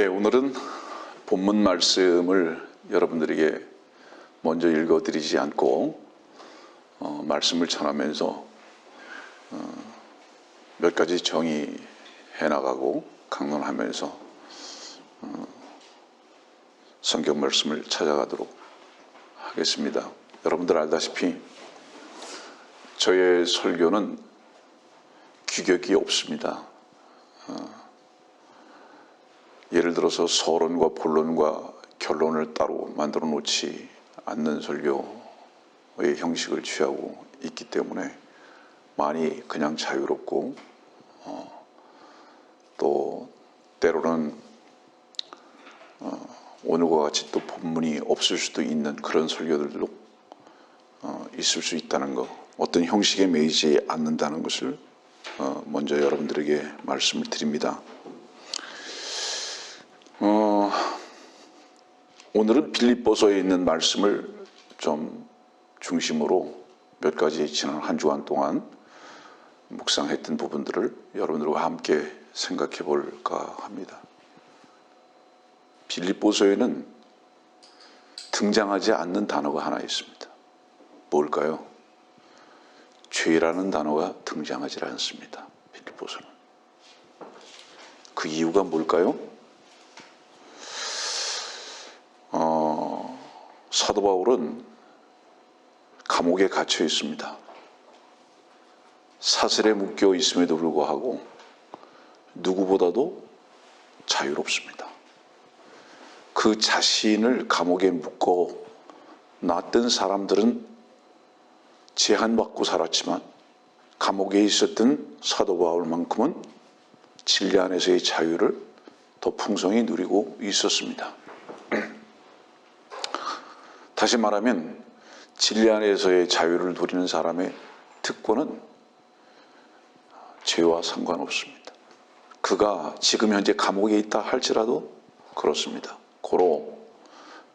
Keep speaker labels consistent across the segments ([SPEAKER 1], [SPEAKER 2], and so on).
[SPEAKER 1] 오늘은 본문 말씀을 여러분들에게 먼저 읽어드리지 않고 말씀을 전하면서 몇 가지 정의해 나가고 강론하면서 성경 말씀을 찾아가도록 하겠습니다. 여러분들 알다시피 저의 설교는 규격이 없습니다. 예를 들어서 서론과 본론과 결론을 따로 만들어 놓지 않는 설교의 형식을 취하고 있기 때문에 많이 그냥 자유롭고 또 때로는 오늘과 같이 또 본문이 없을 수도 있는 그런 설교들도 있을 수 있다는 것, 어떤 형식에 매이지 않는다는 것을 먼저 여러분들에게 말씀을 드립니다. 오늘은 빌립보서에 있는 말씀을 좀 중심으로 몇 가지 지난 한 주간 동안 묵상했던 부분들을 여러분들과 함께 생각해 볼까 합니다. 빌립보서에는 등장하지 않는 단어가 하나 있습니다. 뭘까요? 죄라는 단어가 등장하지 않습니다. 빌립보서는. 그 이유가 뭘까요? 사도 바울은 감옥에 갇혀 있습니다. 사슬에 묶여 있음에도 불구하고 누구보다도 자유롭습니다. 그 자신을 감옥에 묶어 놨던 사람들은 제한받고 살았지만 감옥에 있었던 사도 바울만큼은 진리 안에서의 자유를 더 풍성히 누리고 있었습니다. 다시 말하면 진리 안에서의 자유를 누리는 사람의 특권은 죄와 상관없습니다. 그가 지금 현재 감옥에 있다 할지라도 그렇습니다. 고로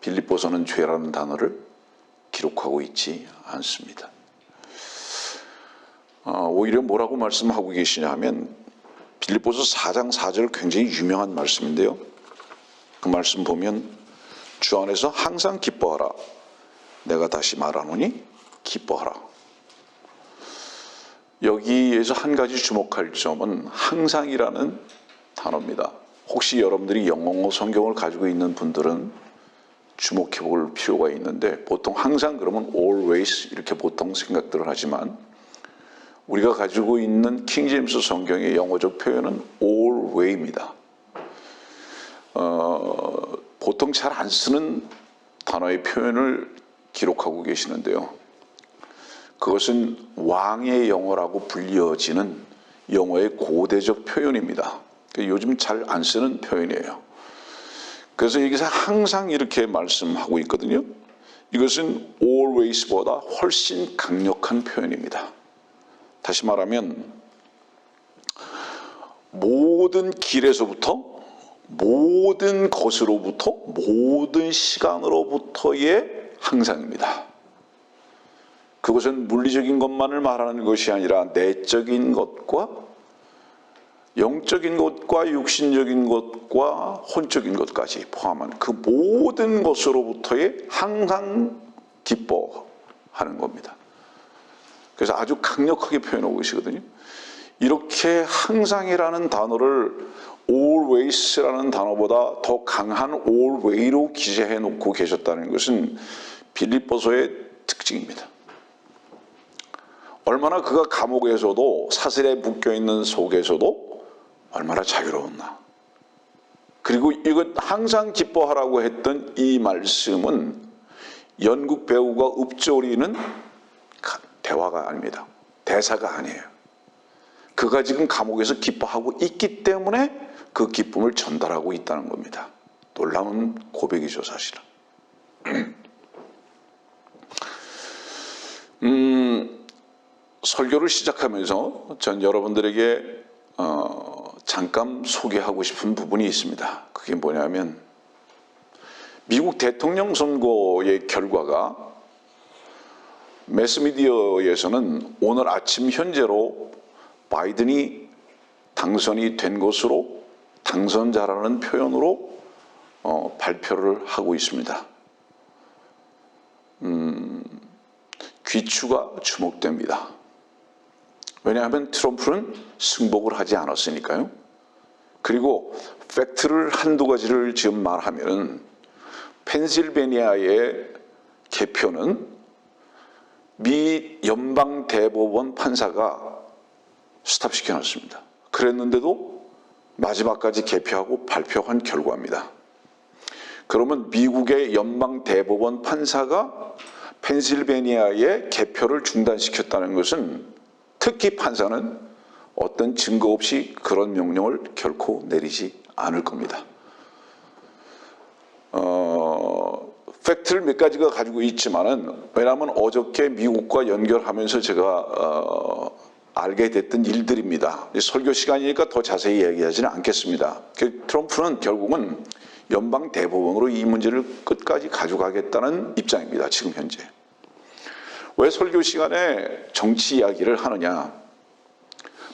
[SPEAKER 1] 빌립보서는 죄라는 단어를 기록하고 있지 않습니다. 오히려 뭐라고 말씀하고 계시냐 하면 빌립보서 4장 4절 굉장히 유명한 말씀인데요. 그 말씀 보면 주 안에서 항상 기뻐하라. 내가 다시 말하노니 기뻐하라. 여기에서 한 가지 주목할 점은 항상이라는 단어입니다. 혹시 여러분들이 영어 성경을 가지고 있는 분들은 주목해 볼 필요가 있는데, 보통 항상 그러면 always 이렇게 보통 생각들을 하지만 우리가 가지고 있는 킹제임스 성경의 영어적 표현은 alway입니다. 보통 잘 안 쓰는 단어의 표현을 기록하고 계시는데요. 그것은 왕의 영어라고 불려지는 영어의 고대적 표현입니다. 요즘 잘 안 쓰는 표현이에요. 그래서 여기서 항상 이렇게 말씀하고 있거든요. 이것은 always보다 훨씬 강력한 표현입니다. 다시 말하면 모든 길에서부터, 모든 것으로부터, 모든 시간으로부터의 항상입니다. 그것은 물리적인 것만을 말하는 것이 아니라 내적인 것과 영적인 것과 육신적인 것과 혼적인 것까지 포함한 그 모든 것으로부터의 항상 기뻐하는 겁니다. 그래서 아주 강력하게 표현하고 계시거든요. 이렇게 항상이라는 단어를 always라는 단어보다 더 강한 alway로 기재해 놓고 계셨다는 것은 빌립보서의 특징입니다. 얼마나 그가 감옥에서도 사슬에 묶여있는 속에서도 얼마나 자유로웠나. 그리고 이것 항상 기뻐하라고 했던 이 말씀은 연극 배우가 읊조리는 대화가 아닙니다. 대사가 아니에요. 그가 지금 감옥에서 기뻐하고 있기 때문에 그 기쁨을 전달하고 있다는 겁니다. 놀라운 고백이죠, 사실은. 설교를 시작하면서 전 여러분들에게 잠깐 소개하고 싶은 부분이 있습니다. 그게 뭐냐면 미국 대통령 선거의 결과가 매스미디어에서는 오늘 아침 현재로 바이든이 당선이 된 것으로 당선자라는 표현으로 발표를 하고 있습니다. 귀추가 주목됩니다. 왜냐하면 트럼프는 승복을 하지 않았으니까요. 그리고 팩트를 한두 가지를 지금 말하면은 펜실베니아의 개표는 미 연방 대법원 판사가 스탑시켜 놨습니다. 그랬는데도 마지막까지 개표하고 발표한 결과입니다. 그러면 미국의 연방 대법원 판사가 펜실베니아의 개표를 중단시켰다는 것은 특히 판사는 어떤 증거 없이 그런 명령을 결코 내리지 않을 겁니다. 팩트를 몇 가지가 가지고 있지만은, 왜냐하면 어저께 미국과 연결하면서 제가 알게 됐던 일들입니다. 설교 시간이니까 더 자세히 얘기하지는 않겠습니다. 트럼프는 결국은 연방 대법원으로 이 문제를 끝까지 가져가겠다는 입장입니다. 지금 현재. 왜 설교 시간에 정치 이야기를 하느냐?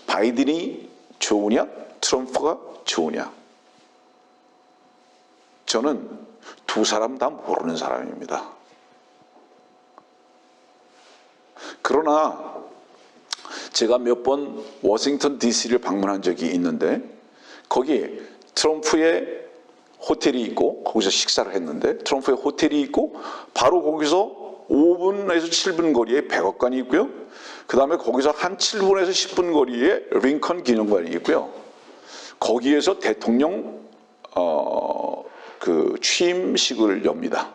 [SPEAKER 1] 바이든이 좋으냐? 트럼프가 좋으냐? 저는 두 사람 다 모르는 사람입니다. 그러나 제가 몇 번 워싱턴 DC를 방문한 적이 있는데 거기 트럼프의 호텔이 있고 거기서 식사를 했는데 트럼프의 호텔이 있고 바로 거기서 5분에서 7분 거리에 백악관이 있고요. 그 다음에 거기서 한 7분에서 10분 거리에 링컨 기념관이 있고요. 거기에서 대통령 그 취임식을 엽니다.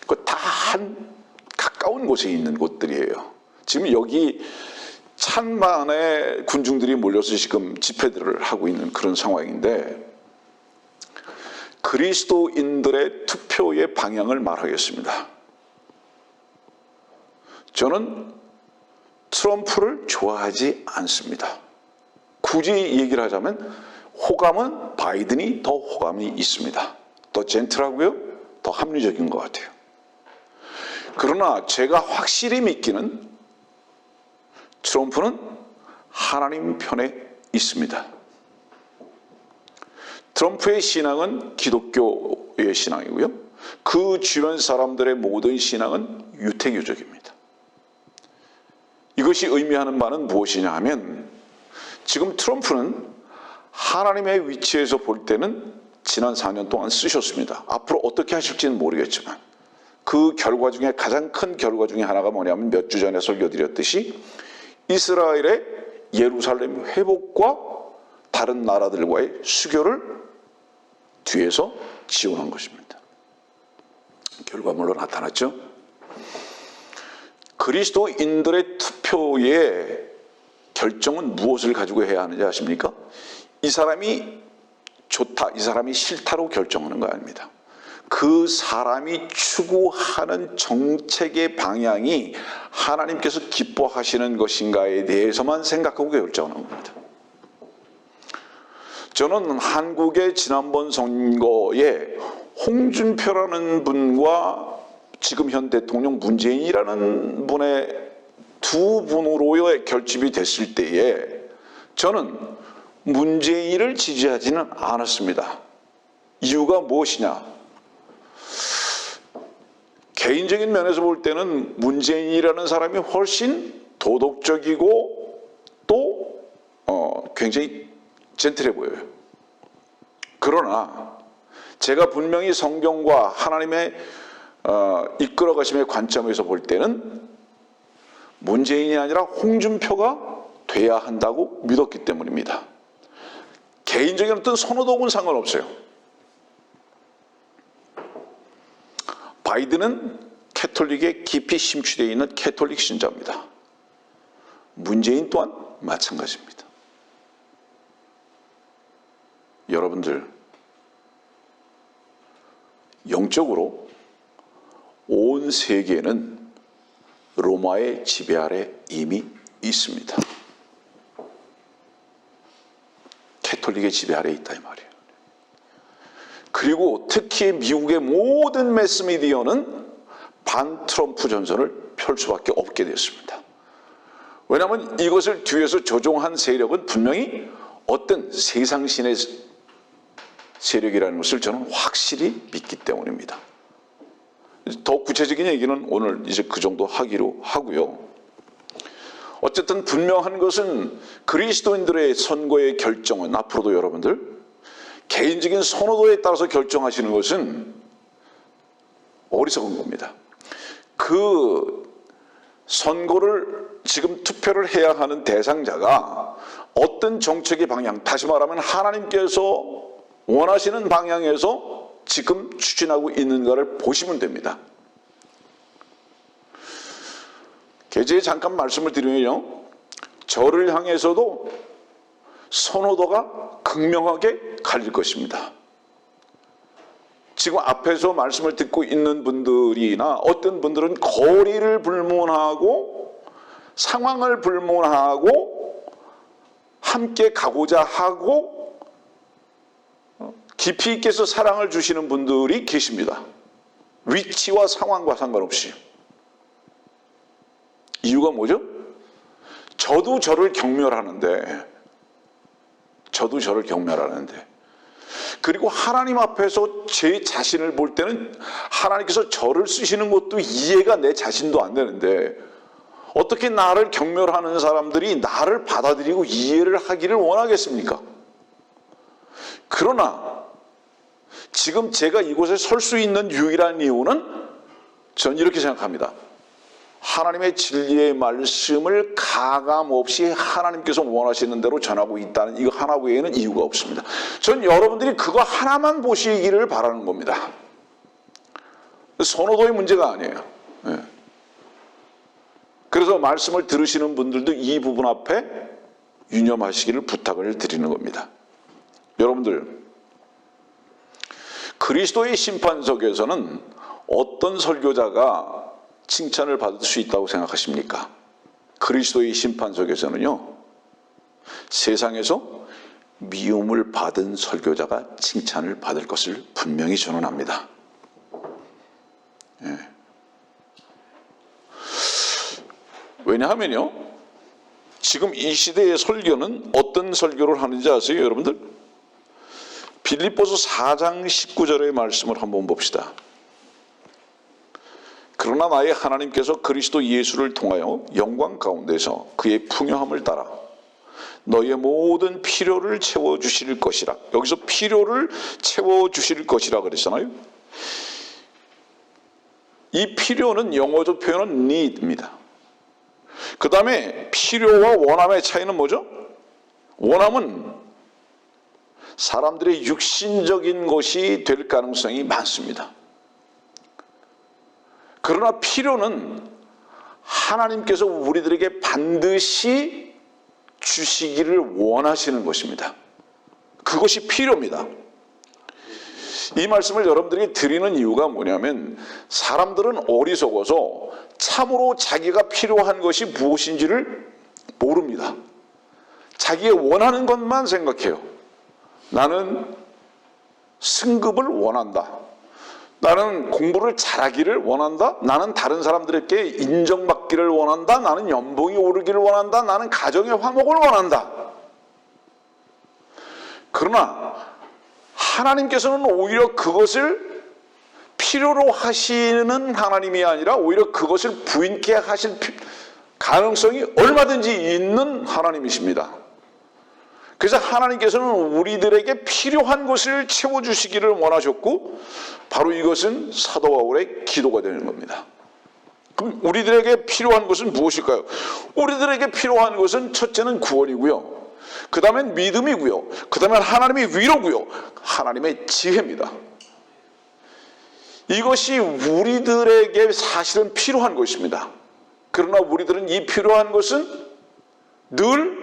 [SPEAKER 1] 그 다 한 가까운 곳에 있는 곳들이에요. 지금 여기 천만의 군중들이 몰려서 지금 집회들을 하고 있는 그런 상황인데 그리스도인들의 투표의 방향을 말하겠습니다. 저는 트럼프를 좋아하지 않습니다. 굳이 얘기를 하자면 호감은 바이든이 더 호감이 있습니다. 더 젠틀하고요. 더 합리적인 것 같아요. 그러나 제가 확실히 믿기는 트럼프는 하나님 편에 있습니다. 트럼프의 신앙은 기독교의 신앙이고요. 그 주변 사람들의 모든 신앙은 유태교적입니다. 이것이 의미하는 바는 무엇이냐 하면 지금 트럼프는 하나님의 위치에서 볼 때는 지난 4년 동안 쓰셨습니다. 앞으로 어떻게 하실지는 모르겠지만 그 결과 중에 가장 큰 결과 중에 하나가 뭐냐면 몇 주 전에 설교드렸듯이 이스라엘의 예루살렘 회복과 다른 나라들과의 수교를 뒤에서 지원한 것입니다. 결과물로 나타났죠. 그리스도인들의 투표의 결정은 무엇을 가지고 해야 하는지 아십니까? 이 사람이 좋다, 이 사람이 싫다로 결정하는 거 아닙니다. 그 사람이 추구하는 정책의 방향이 하나님께서 기뻐하시는 것인가에 대해서만 생각하고 결정하는 겁니다. 저는 한국의 지난번 선거에 홍준표라는 분과 지금 현 대통령 문재인이라는 분의 두 분으로의 결집이 됐을 때에 저는 문재인을 지지하지는 않았습니다. 이유가 무엇이냐? 개인적인 면에서 볼 때는 문재인이라는 사람이 훨씬 도덕적이고 또 굉장히 젠틀해 보여요. 그러나 제가 분명히 성경과 하나님의 이끌어 가심의 관점에서 볼 때는 문재인이 아니라 홍준표가 돼야 한다고 믿었기 때문입니다. 개인적인 어떤 선호도는 상관없어요. 바이든은 캐톨릭에 깊이 심취되어 있는 캐톨릭 신자입니다. 문재인 또한 마찬가지입니다. 여러분들, 영적으로 온 세계는 로마의 지배 아래 이미 있습니다. 캐톨릭의 지배 아래 있다 이 말이에요. 그리고 특히 미국의 모든 매스미디어는 반 트럼프 전선을 펼 수밖에 없게 됐습니다. 왜냐하면 이것을 뒤에서 조종한 세력은 분명히 어떤 세상신의 세력이라는 것을 저는 확실히 믿기 때문입니다. 더 구체적인 얘기는 오늘 이제 그 정도 하기로 하고요. 어쨌든 분명한 것은 그리스도인들의 선거의 결정은 앞으로도 여러분들 개인적인 선호도에 따라서 결정하시는 것은 어리석은 겁니다. 그 선거를 지금 투표를 해야 하는 대상자가 어떤 정책의 방향, 다시 말하면 하나님께서 원하시는 방향에서 지금 추진하고 있는가를 보시면 됩니다. 계제에 잠깐 말씀을 드리면요, 저를 향해서도 선호도가 극명하게 갈릴 것입니다. 지금 앞에서 말씀을 듣고 있는 분들이나 어떤 분들은 거리를 불문하고 상황을 불문하고 함께 가고자 하고 깊이 있게서 사랑을 주시는 분들이 계십니다. 위치와 상황과 상관없이. 이유가 뭐죠? 저도 저를 경멸하는데 그리고 하나님 앞에서 제 자신을 볼 때는 하나님께서 저를 쓰시는 것도 이해가 내 자신도 안 되는데 어떻게 나를 경멸하는 사람들이 나를 받아들이고 이해를 하기를 원하겠습니까? 그러나 지금 제가 이곳에 설 수 있는 유일한 이유는 저는 이렇게 생각합니다. 하나님의 진리의 말씀을 가감없이 하나님께서 원하시는 대로 전하고 있다는 이거 하나 외에는 이유가 없습니다. 전 여러분들이 그거 하나만 보시기를 바라는 겁니다. 선호도의 문제가 아니에요. 그래서 말씀을 들으시는 분들도 이 부분 앞에 유념하시기를 부탁을 드리는 겁니다. 여러분들, 그리스도의 심판석에서는 어떤 설교자가 칭찬을 받을 수 있다고 생각하십니까? 그리스도의 심판석에서는요, 세상에서 미움을 받은 설교자가 칭찬을 받을 것을 분명히 전언합니다. 왜냐하면요, 지금 이 시대의 설교는 어떤 설교를 하는지 아세요, 여러분들? 빌립보서 4장 19절의 말씀을 한번 봅시다. 그러나 나의 하나님께서 그리스도 예수를 통하여 영광 가운데서 그의 풍요함을 따라 너의 모든 필요를 채워주실 것이라. 여기서 필요를 채워주실 것이라 그랬잖아요. 이 필요는 영어적 표현은 need입니다. 그 다음에 필요와 원함의 차이는 뭐죠? 원함은 사람들의 육신적인 것이 될 가능성이 많습니다. 그러나 필요는 하나님께서 우리들에게 반드시 주시기를 원하시는 것입니다. 그것이 필요입니다. 이 말씀을 여러분들에게 드리는 이유가 뭐냐면 사람들은 어리석어서 참으로 자기가 필요한 것이 무엇인지를 모릅니다. 자기의 원하는 것만 생각해요. 나는 승급을 원한다. 나는 공부를 잘하기를 원한다. 나는 다른 사람들에게 인정받기를 원한다. 나는 연봉이 오르기를 원한다. 나는 가정의 화목을 원한다. 그러나 하나님께서는 오히려 그것을 필요로 하시는 하나님이 아니라 오히려 그것을 부인케 하실 가능성이 얼마든지 있는 하나님이십니다. 그래서 하나님께서는 우리들에게 필요한 것을 채워주시기를 원하셨고 바로 이것은 사도 바울의 기도가 되는 겁니다. 그럼 우리들에게 필요한 것은 무엇일까요? 우리들에게 필요한 것은 첫째는 구원이고요. 그 다음엔 믿음이고요. 그 다음엔 하나님의 위로고요. 하나님의 지혜입니다. 이것이 우리들에게 사실은 필요한 것입니다. 그러나 우리들은 이 필요한 것은 늘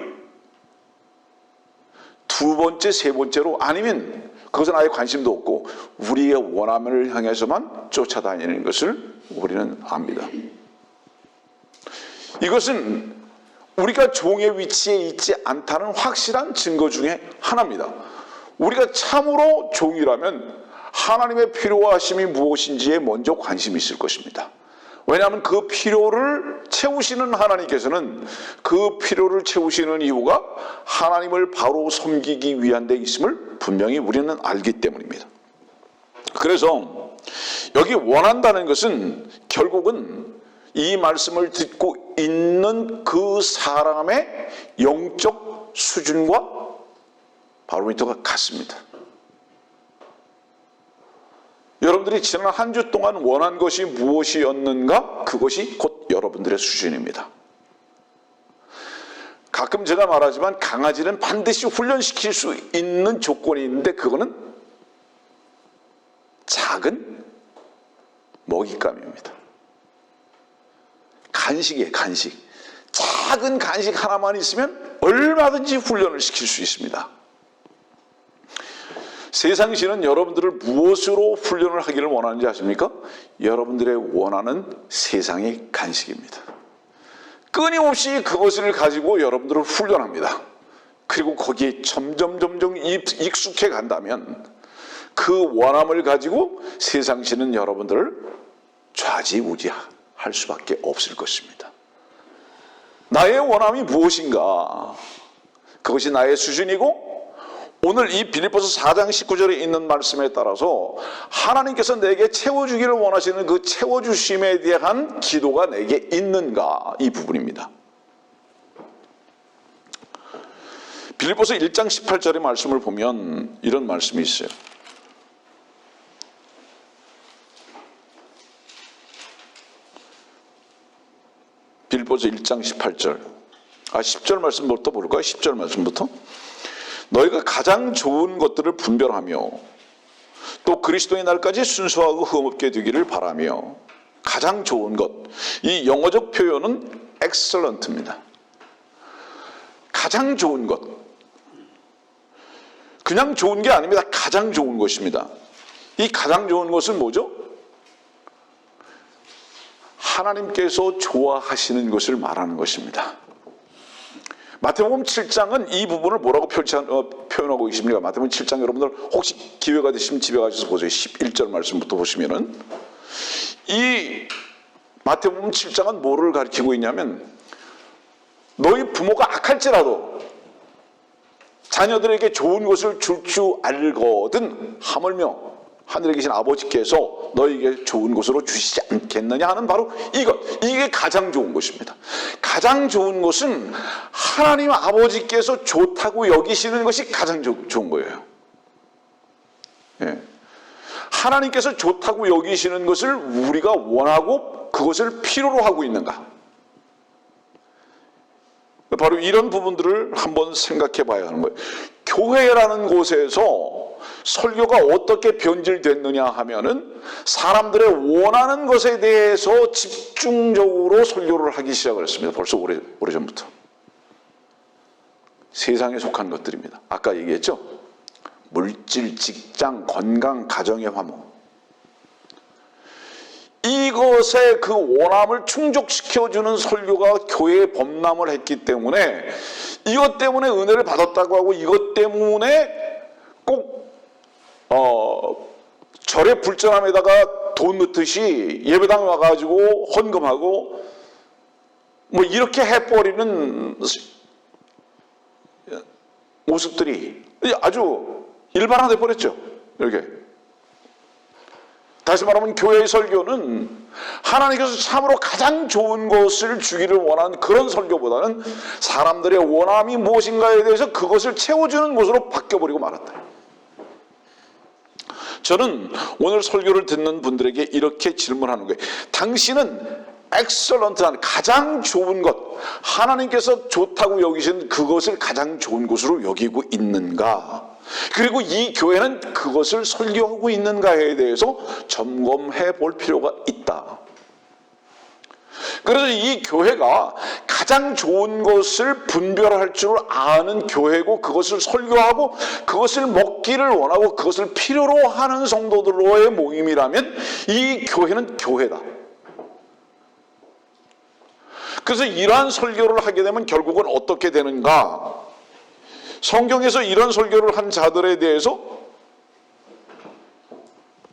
[SPEAKER 1] 두 번째, 세 번째로 아니면 그것은 아예 관심도 없고 우리의 원함을 향해서만 쫓아다니는 것을 우리는 압니다. 이것은 우리가 종의 위치에 있지 않다는 확실한 증거 중에 하나입니다. 우리가 참으로 종이라면 하나님의 필요하심이 무엇인지에 먼저 관심이 있을 것입니다. 왜냐하면 그 필요를 채우시는 하나님께서는 그 필요를 채우시는 이유가 하나님을 바로 섬기기 위한 데 있음을 분명히 우리는 알기 때문입니다. 그래서 여기 원한다는 것은 결국은 이 말씀을 듣고 있는 그 사람의 영적 수준과 바로미터가 같습니다. 여러분들이 지난 한 주 동안 원한 것이 무엇이었는가? 그것이 곧 여러분들의 수준입니다. 가끔 제가 말하지만 강아지는 반드시 훈련시킬 수 있는 조건이 있는데 그거는 작은 먹잇감입니다. 간식이에요, 간식. 작은 간식 하나만 있으면 얼마든지 훈련을 시킬 수 있습니다. 세상신은 여러분들을 무엇으로 훈련을 하기를 원하는지 아십니까? 여러분들의 원하는 세상의 간식입니다. 끊임없이 그것을 가지고 여러분들을 훈련합니다. 그리고 거기에 점점 익숙해 간다면 그 원함을 가지고 세상신은 여러분들을 좌지우지할 수밖에 없을 것입니다. 나의 원함이 무엇인가? 그것이 나의 수준이고 오늘 이 빌립보서 4장 19절에 있는 말씀에 따라서 하나님께서 내게 채워주기를 원하시는 그 채워주심에 대한 기도가 내게 있는가? 이 부분입니다. 빌립보서 1장 18절의 말씀을 보면 이런 말씀이 있어요. 빌립보서 1장 18절 10절 말씀부터 볼까요? 10절 말씀부터 너희가 가장 좋은 것들을 분별하며 또 그리스도의 날까지 순수하고 흠없게 되기를 바라며 가장 좋은 것, 이 영어적 표현은 excellent입니다. 가장 좋은 것, 그냥 좋은 게 아닙니다. 가장 좋은 것입니다. 이 가장 좋은 것은 뭐죠? 하나님께서 좋아하시는 것을 말하는 것입니다. 마태복음 7장은 이 부분을 뭐라고 표현하고 계십니까? 마태복음 7장 여러분들 혹시 기회가 되시면 집에 가셔서 보세요. 11절 말씀부터 보시면은 이 마태복음 7장은 뭐를 가리키고 있냐면 너희 부모가 악할지라도 자녀들에게 좋은 것을 줄 줄 알거든 하물며 하늘에 계신 아버지께서 너희에게 좋은 것으로 주시지 않겠느냐 하는 바로 이게 가장 좋은 것입니다. 가장 좋은 것은 하나님 아버지께서 좋다고 여기시는 것이 가장 좋은 거예요. 예. 하나님께서 좋다고 여기시는 것을 우리가 원하고 그것을 필요로 하고 있는가? 바로 이런 부분들을 한번 생각해 봐야 하는 거예요. 교회라는 곳에서 설교가 어떻게 변질됐느냐 하면은 사람들의 원하는 것에 대해서 집중적으로 설교를 하기 시작을 했습니다. 벌써 오래전부터. 세상에 속한 것들입니다. 아까 얘기했죠? 물질, 직장, 건강, 가정의 화목. 이것의 그 원함을 충족시켜주는 설교가 교회에 범람을 했기 때문에 이것 때문에 은혜를 받았다고 하고 이것 때문에 꼭 절의 불전함에다가 돈 넣듯이 예배당 와가지고 헌금하고 뭐 이렇게 해버리는 모습들이 아주 일반화돼 버렸죠. 이렇게. 다시 말하면 교회의 설교는 하나님께서 참으로 가장 좋은 것을 주기를 원하는 그런 설교보다는 사람들의 원함이 무엇인가에 대해서 그것을 채워주는 것으로 바뀌어버리고 말았다. 저는 오늘 설교를 듣는 분들에게 이렇게 질문하는 거예요. 당신은 엑셀런트한 가장 좋은 것, 하나님께서 좋다고 여기신 그것을 가장 좋은 것으로 여기고 있는가? 그리고 이 교회는 그것을 설교하고 있는가에 대해서 점검해 볼 필요가 있다. 그래서 이 교회가 가장 좋은 것을 분별할 줄 아는 교회고 그것을 설교하고 그것을 먹기를 원하고 그것을 필요로 하는 성도들로의 모임이라면 이 교회는 교회다. 그래서 이러한 설교를 하게 되면 결국은 어떻게 되는가? 성경에서 이런 설교를 한 자들에 대해서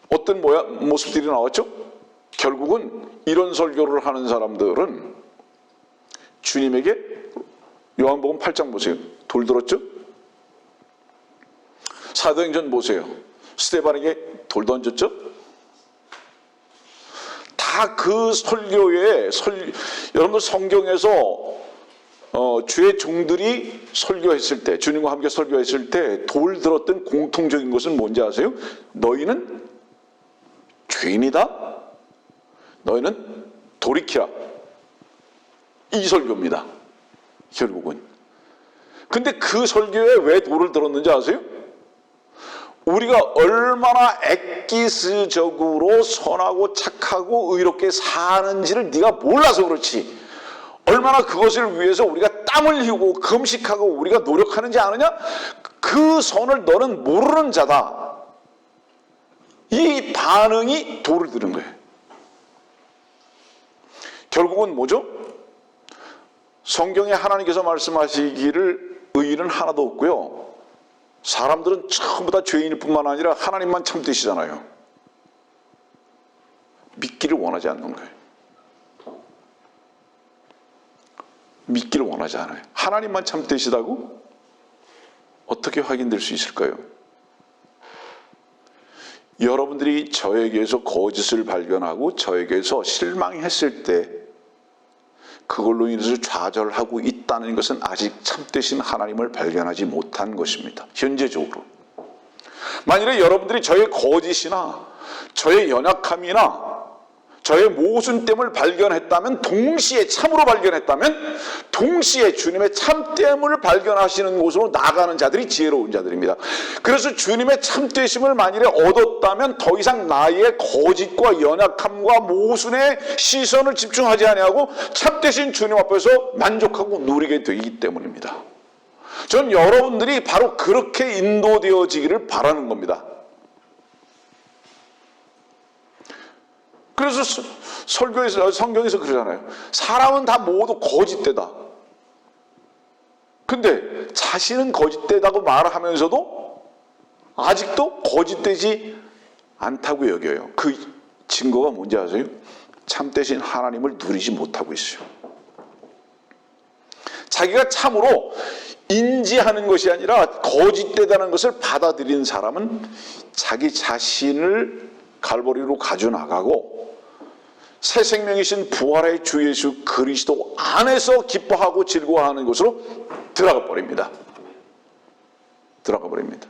[SPEAKER 1] 어떤 모습들이 나왔죠? 결국은 이런 설교를 하는 사람들은 주님에게 요한복음 8장 보세요. 돌 들었죠? 사도행전 보세요. 스데반에게 돌 던졌죠? 다 그 설교에 여러분들 성경에서 주의 종들이 설교했을 때, 주님과 함께 설교했을 때 돌 들었던 공통적인 것은 뭔지 아세요? 너희는 죄인이다. 너희는 돌이키라. 이 설교입니다. 결국은. 근데 그 설교에 왜 돌을 들었는지 아세요? 우리가 얼마나 엑기스적으로 선하고 착하고 의롭게 사는지를 네가 몰라서 그렇지. 얼마나 그것을 위해서 우리가 땀을 흘리고 금식하고 우리가 노력하는지 아느냐? 그 선을 너는 모르는 자다. 이 반응이 돌을 들은 거예요. 결국은 뭐죠? 성경에 하나님께서 말씀하시기를 의인은 하나도 없고요. 사람들은 전부 다 죄인일 뿐만 아니라 하나님만 참되시잖아요. 믿기를 원하지 않는 거예요. 믿기를 원하지 않아요. 하나님만 참되시다고 어떻게 확인될 수 있을까요? 여러분들이 저에게서 거짓을 발견하고 저에게서 실망했을 때 그걸로 인해서 좌절하고 있다는 것은 아직 참되신 하나님을 발견하지 못한 것입니다. 현재적으로. 만일에 여러분들이 저의 거짓이나 저의 연약함이나 저의 모순됨을 발견했다면, 동시에 참으로 발견했다면 동시에 주님의 참됨을 발견하시는 곳으로 나가는 자들이 지혜로운 자들입니다. 그래서 주님의 참되심을 만일에 얻었다면 더 이상 나의 거짓과 연약함과 모순에 시선을 집중하지 아니하고 참되신 주님 앞에서 만족하고 누리게 되기 때문입니다. 전 여러분들이 바로 그렇게 인도되어지기를 바라는 겁니다. 그래서 설교에서, 성경에서 그러잖아요. 사람은 다 모두 거짓되다. 근데 자신은 거짓되다고 말하면서도 아직도 거짓되지 않다고 여겨요. 그 증거가 뭔지 아세요? 참되신 하나님을 누리지 못하고 있어요. 자기가 참으로 인지하는 것이 아니라 거짓되다는 것을 받아들이는 사람은 자기 자신을 갈보리로 가져나가고 새 생명이신 부활의 주 예수 그리스도 안에서 기뻐하고 즐거워하는 곳으로 들어가 버립니다. 들어가 버립니다.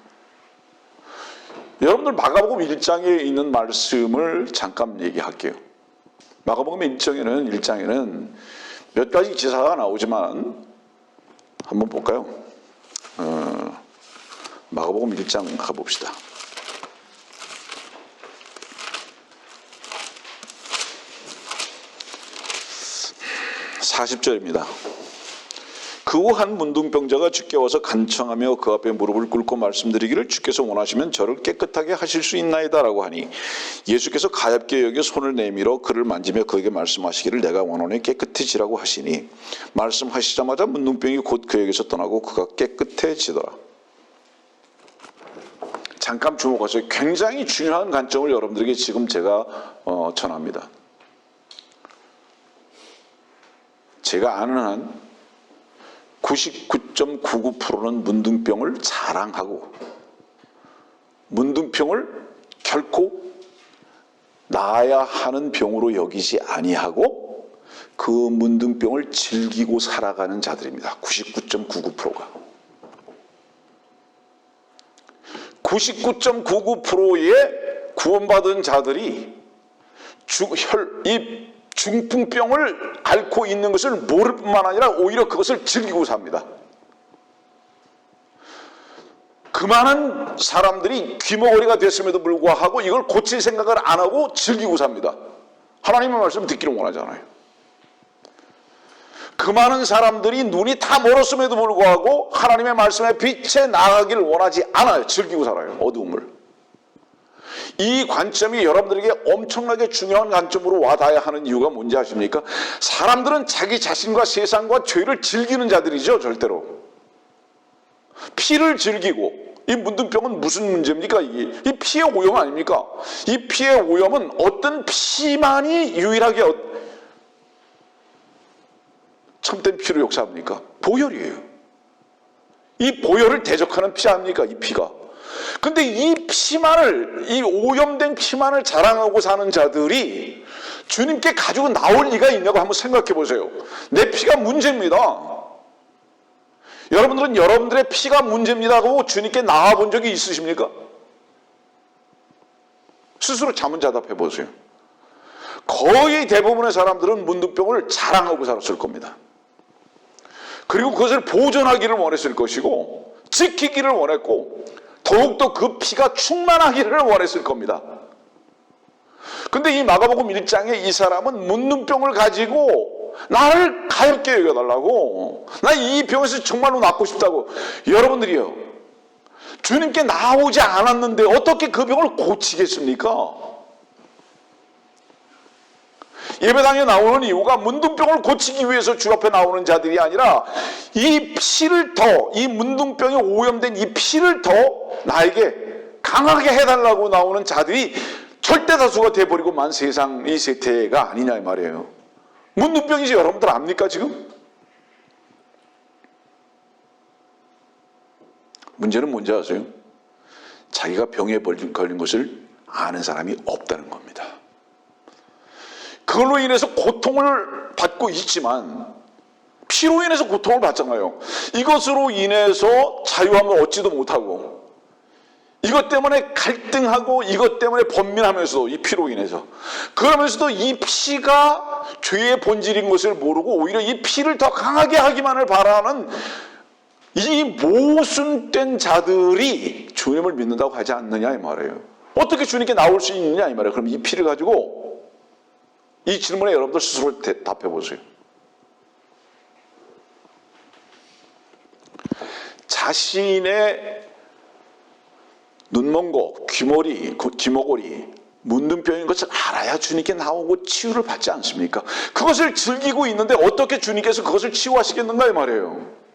[SPEAKER 1] 여러분들 마가복음 1장에 있는 말씀을 잠깐 얘기할게요. 마가복음 1장에는 몇 가지 기사가 나오지만 한번 볼까요? 마가복음 1장 가봅시다. 40절입니다. 그 후 한 문둥병자가 주께 와서 간청하며 그 앞에 무릎을 꿇고 말씀드리기를 주께서 원하시면 저를 깨끗하게 하실 수 있나이다 라고 하니 예수께서 가엾게 여겨 손을 내밀어 그를 만지며 그에게 말씀하시기를 내가 원하노니 깨끗해지라고 하시니 말씀하시자마자 문둥병이 곧 그에게서 떠나고 그가 깨끗해지더라. 잠깐 주목하세요. 굉장히 중요한 관점을 여러분들에게 지금 제가 전합니다. 제가 아는 한 99.99%는 문둥병을 자랑하고 문둥병을 결코 나아야 하는 병으로 여기지 아니하고 그 문둥병을 즐기고 살아가는 자들입니다. 99.99%가. 99.99%의 구원받은 자들이 중풍병을 앓고 있는 것을 모를 뿐만 아니라 오히려 그것을 즐기고 삽니다. 그 많은 사람들이 귀머거리가 됐음에도 불구하고 이걸 고칠 생각을 안 하고 즐기고 삽니다. 하나님의 말씀 듣기를 원하잖아요. 그 많은 사람들이 눈이 다 멀었음에도 불구하고 하나님의 말씀의 빛에 나가기를 원하지 않아요. 즐기고 살아요. 어두움을. 이 관점이 여러분들에게 엄청나게 중요한 관점으로 와닿아야 하는 이유가 뭔지 아십니까? 사람들은 자기 자신과 세상과 죄를 즐기는 자들이죠. 절대로. 피를 즐기고 이 문둥병은 무슨 문제입니까? 이 피의 오염 아닙니까? 이 피의 오염은 어떤 피만이 유일하게 참된 피로 역사합니까? 보혈이에요. 이 보혈을 대적하는 피 아닙니까? 이 피가. 근데 이 피만을, 이 오염된 피만을 자랑하고 사는 자들이 주님께 가지고 나올 리가 있냐고 한번 생각해 보세요. 내 피가 문제입니다. 여러분들은 여러분들의 피가 문제입니다고 주님께 나와본 적이 있으십니까? 스스로 자문자답해 보세요. 거의 대부분의 사람들은 문둥병을 자랑하고 살았을 겁니다. 그리고 그것을 보존하기를 원했을 것이고 지키기를 원했고 더욱더 그 피가 충만하기를 원했을 겁니다. 근데 이 마가복음 1장에 이 사람은 문둥병을 가지고 나를 가엾게 여겨달라고, 나 이 병에서 정말로 낫고 싶다고. 여러분들이요, 주님께 나오지 않았는데 어떻게 그 병을 고치겠습니까? 예배당에 나오는 이유가 문둥병을 고치기 위해서 주 앞에 나오는 자들이 아니라 이 피를 더, 이 문둥병에 오염된 이 피를 더 나에게 강하게 해달라고 나오는 자들이 절대 다수가 돼버리고만 세상 이 세태가 아니냐 이 말이에요. 문둥병이지 여러분들 압니까 지금? 문제는 뭔지 아세요? 자기가 병에 걸린 것을 아는 사람이 없다는 겁니다. 그걸로 인해서 고통을 받고 있지만, 피로 인해서 고통을 받잖아요. 이것으로 인해서 자유함을 얻지도 못하고, 이것 때문에 갈등하고, 이것 때문에 번민하면서도, 이 피로 인해서, 그러면서도 이 피가 죄의 본질인 것을 모르고 오히려 이 피를 더 강하게 하기만을 바라는 이 모순된 자들이 주님을 믿는다고 하지 않느냐 이 말이에요. 어떻게 주님께 나올 수 있느냐 이 말이에요. 그럼 이 피를 가지고 이 질문에 여러분들 스스로 답해 보세요. 자신의 눈먼고, 귀머거리, 문둥병인 것을 알아야 주님께 나오고 치유를 받지 않습니까? 그것을 즐기고 있는데 어떻게 주님께서 그것을 치유하시겠는가 이 말이에요.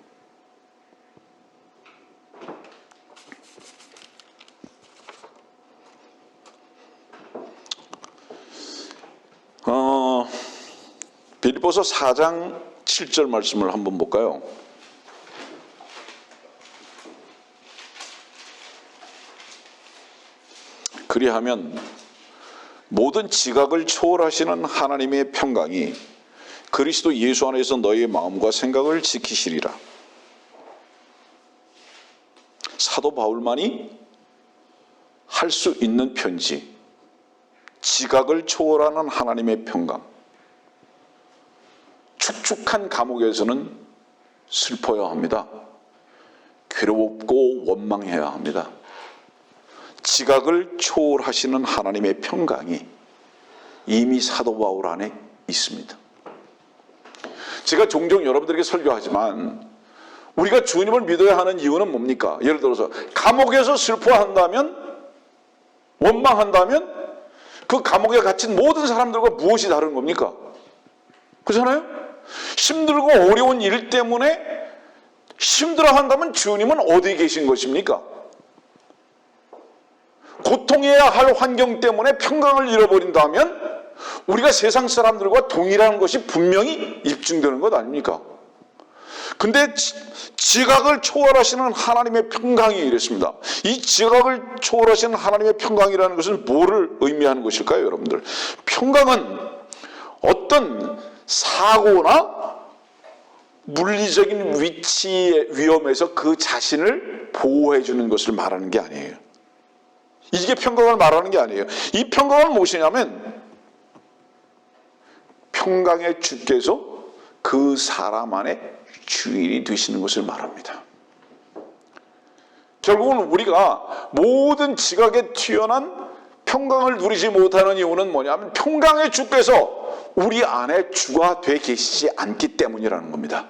[SPEAKER 1] 빌립보서 4장 7절 말씀을 한번 볼까요? 그리하면 모든 지각을 초월하시는 하나님의 평강이 그리스도 예수 안에서 너희의 마음과 생각을 지키시리라. 사도 바울만이 할 수 있는 편지, 지각을 초월하는 하나님의 평강. 축축한 감옥에서는 슬퍼야 합니다. 괴롭고 원망해야 합니다. 지각을 초월하시는 하나님의 평강이 이미 사도 바울 안에 있습니다. 제가 종종 여러분들에게 설교하지만 우리가 주님을 믿어야 하는 이유는 뭡니까? 예를 들어서 감옥에서 슬퍼한다면, 원망한다면 그 감옥에 갇힌 모든 사람들과 무엇이 다른 겁니까? 그렇잖아요? 힘들고 어려운 일 때문에 힘들어한다면 주님은 어디에 계신 것입니까? 고통해야 할 환경 때문에 평강을 잃어버린다면 우리가 세상 사람들과 동일한 것이 분명히 입증되는 것 아닙니까? 근데 지각을 초월하시는 하나님의 평강이 이랬습니다. 이 지각을 초월하시는 하나님의 평강이라는 것은 뭐를 의미하는 것일까요, 여러분들? 평강은 어떤 사고나 물리적인 위치의 위험에서 그 자신을 보호해 주는 것을 말하는 게 아니에요. 이게 평강을 말하는 게 아니에요. 이 평강은 무엇이냐면 평강의 주께서 그 사람 안에 주인이 되시는 것을 말합니다. 결국은 우리가 모든 지각에 튀어난 평강을 누리지 못하는 이유는 뭐냐면 평강의 주께서 우리 안에 주가 돼 계시지 않기 때문이라는 겁니다.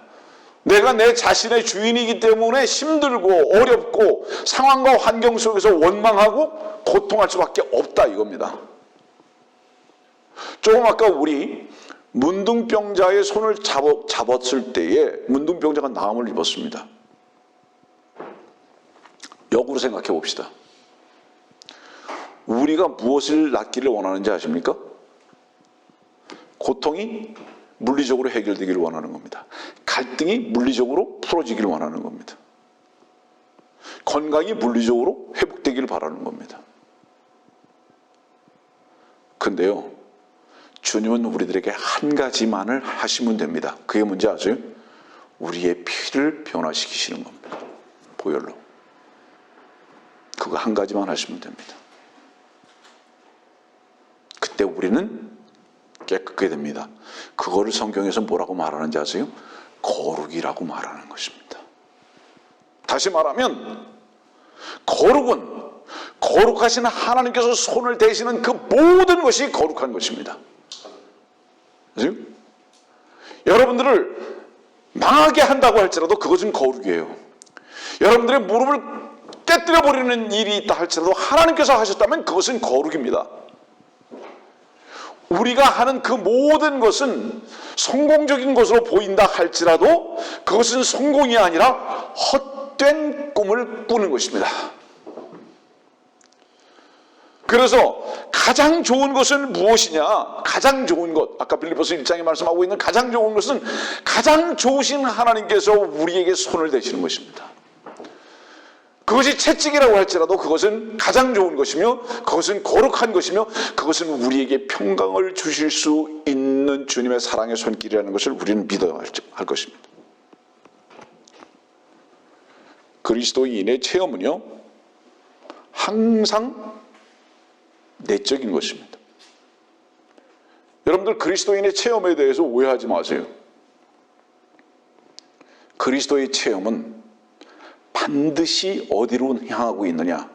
[SPEAKER 1] 내가 내 자신의 주인이기 때문에 힘들고 어렵고 상황과 환경 속에서 원망하고 고통할 수밖에 없다 이겁니다. 조금 아까 우리 문둥병자의 손을 잡았을 때에 문둥병자가 나음을 입었습니다. 역으로 생각해 봅시다. 우리가 무엇을 낫기를 원하는지 아십니까? 고통이 물리적으로 해결되기를 원하는 겁니다. 갈등이 물리적으로 풀어지기를 원하는 겁니다. 건강이 물리적으로 회복되기를 바라는 겁니다. 근데요, 주님은 우리들에게 한 가지만을 하시면 됩니다. 그게 뭔지 아세요? 우리의 피를 변화시키시는 겁니다. 보혈로. 그거 한 가지만 하시면 됩니다. 그때 우리는 깨끗게 됩니다. 그거를 성경에서 뭐라고 말하는지 아세요? 거룩이라고 말하는 것입니다. 다시 말하면 거룩은 거룩하신 하나님께서 손을 대시는 그 모든 것이 거룩한 것입니다. 그죠? 여러분들을 망하게 한다고 할지라도 그것은 거룩이에요. 여러분들의 무릎을 깨뜨려 버리는 일이 있다 할지라도 하나님께서 하셨다면 그것은 거룩입니다. 우리가 하는 그 모든 것은 성공적인 것으로 보인다 할지라도 그것은 성공이 아니라 헛된 꿈을 꾸는 것입니다. 그래서 가장 좋은 것은 무엇이냐? 가장 좋은 것, 아까 빌립보서 1장에 말씀하고 있는 가장 좋은 것은 가장 좋으신 하나님께서 우리에게 손을 대시는 것입니다. 그것이 채찍이라고 할지라도 그것은 가장 좋은 것이며 그것은 거룩한 것이며 그것은 우리에게 평강을 주실 수 있는 주님의 사랑의 손길이라는 것을 우리는 믿어야 할 것입니다. 그리스도인의 체험은요, 항상 내적인 것입니다. 여러분들 그리스도인의 체험에 대해서 오해하지 마세요. 그리스도의 체험은 반드시 어디로 향하고 있느냐?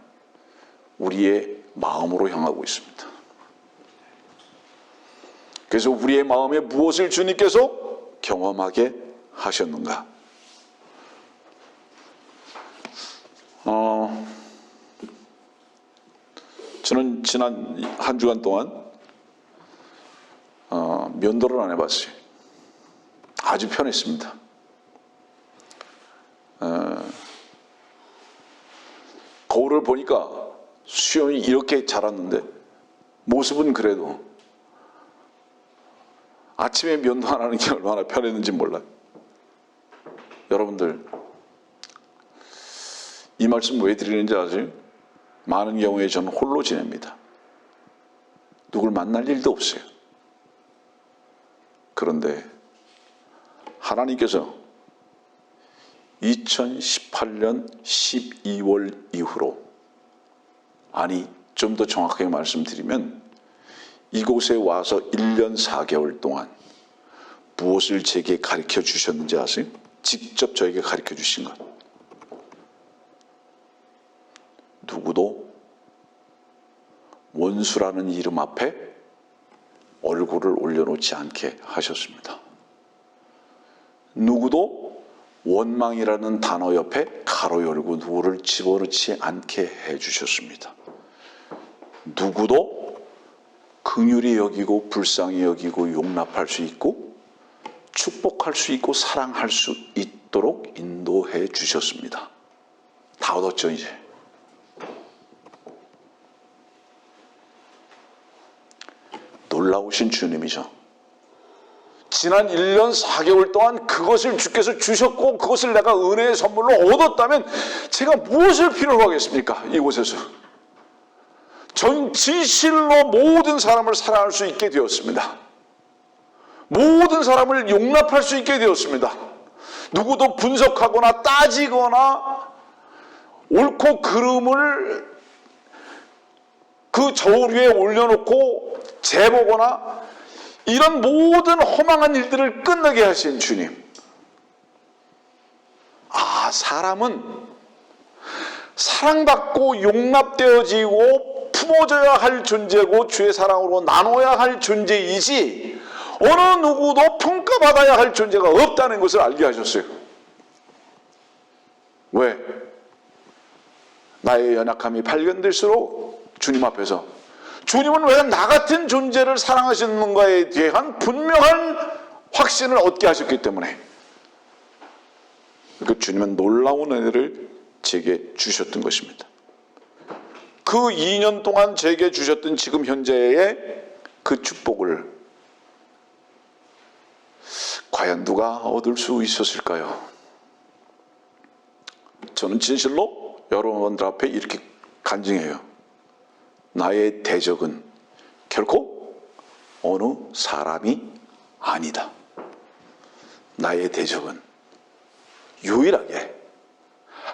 [SPEAKER 1] 우리의 마음으로 향하고 있습니다. 그래서 우리의 마음에 무엇을 주님께서 경험하게 하셨는가? 저는 지난 한 주간 동안 면도를 안 해봤어요. 아주 편했습니다. 거울을 보니까 수염이 이렇게 자랐는데 모습은 그래도 아침에 면도 안 하는 게 얼마나 편했는지 몰라요. 여러분들 이 말씀 왜 드리는지 아세요? 많은 경우에 저는 홀로 지냅니다. 누굴 만날 일도 없어요. 그런데 하나님께서 2018년 12월 이후로, 아니 좀 더 정확하게 말씀드리면 이곳에 와서 1년 4개월 동안 무엇을 제게 가르쳐 주셨는지 아세요? 직접 저에게 가르쳐 주신 것. 누구도 원수라는 이름 앞에 얼굴을 올려놓지 않게 하셨습니다. 누구도 원망이라는 단어 옆에 가로 열고 누구를 집어넣지 않게 해주셨습니다. 누구도 긍휼히 여기고 불쌍히 여기고 용납할 수 있고 축복할 수 있고 사랑할 수 있도록 인도해 주셨습니다. 다 얻었죠 이제. 놀라우신 주님이죠. 지난 1년 4개월 동안 그것을 주께서 주셨고 그것을 내가 은혜의 선물로 얻었다면 제가 무엇을 필요로 하겠습니까? 이곳에서. 전 진실로 모든 사람을 사랑할 수 있게 되었습니다. 모든 사람을 용납할 수 있게 되었습니다. 누구도 분석하거나 따지거나 옳고 그름을 그 저울 위에 올려놓고 재보거나 이런 모든 허망한 일들을 끝내게 하신 주님. 아, 사람은 사랑받고 용납되어지고 품어져야 할 존재고 주의 사랑으로 나눠야 할 존재이지 어느 누구도 평가받아야 할 존재가 없다는 것을 알게 하셨어요. 왜? 나의 연약함이 발견될수록 주님 앞에서 주님은 왜 나 같은 존재를 사랑하시는가에 대한 분명한 확신을 얻게 하셨기 때문에 그 주님은 놀라운 은혜를 제게 주셨던 것입니다. 그 2년 동안 제게 주셨던 지금 현재의 그 축복을 과연 누가 얻을 수 있었을까요? 저는 진실로 여러분들 앞에 이렇게 간증해요. 나의 대적은 결코 어느 사람이 아니다. 나의 대적은 유일하게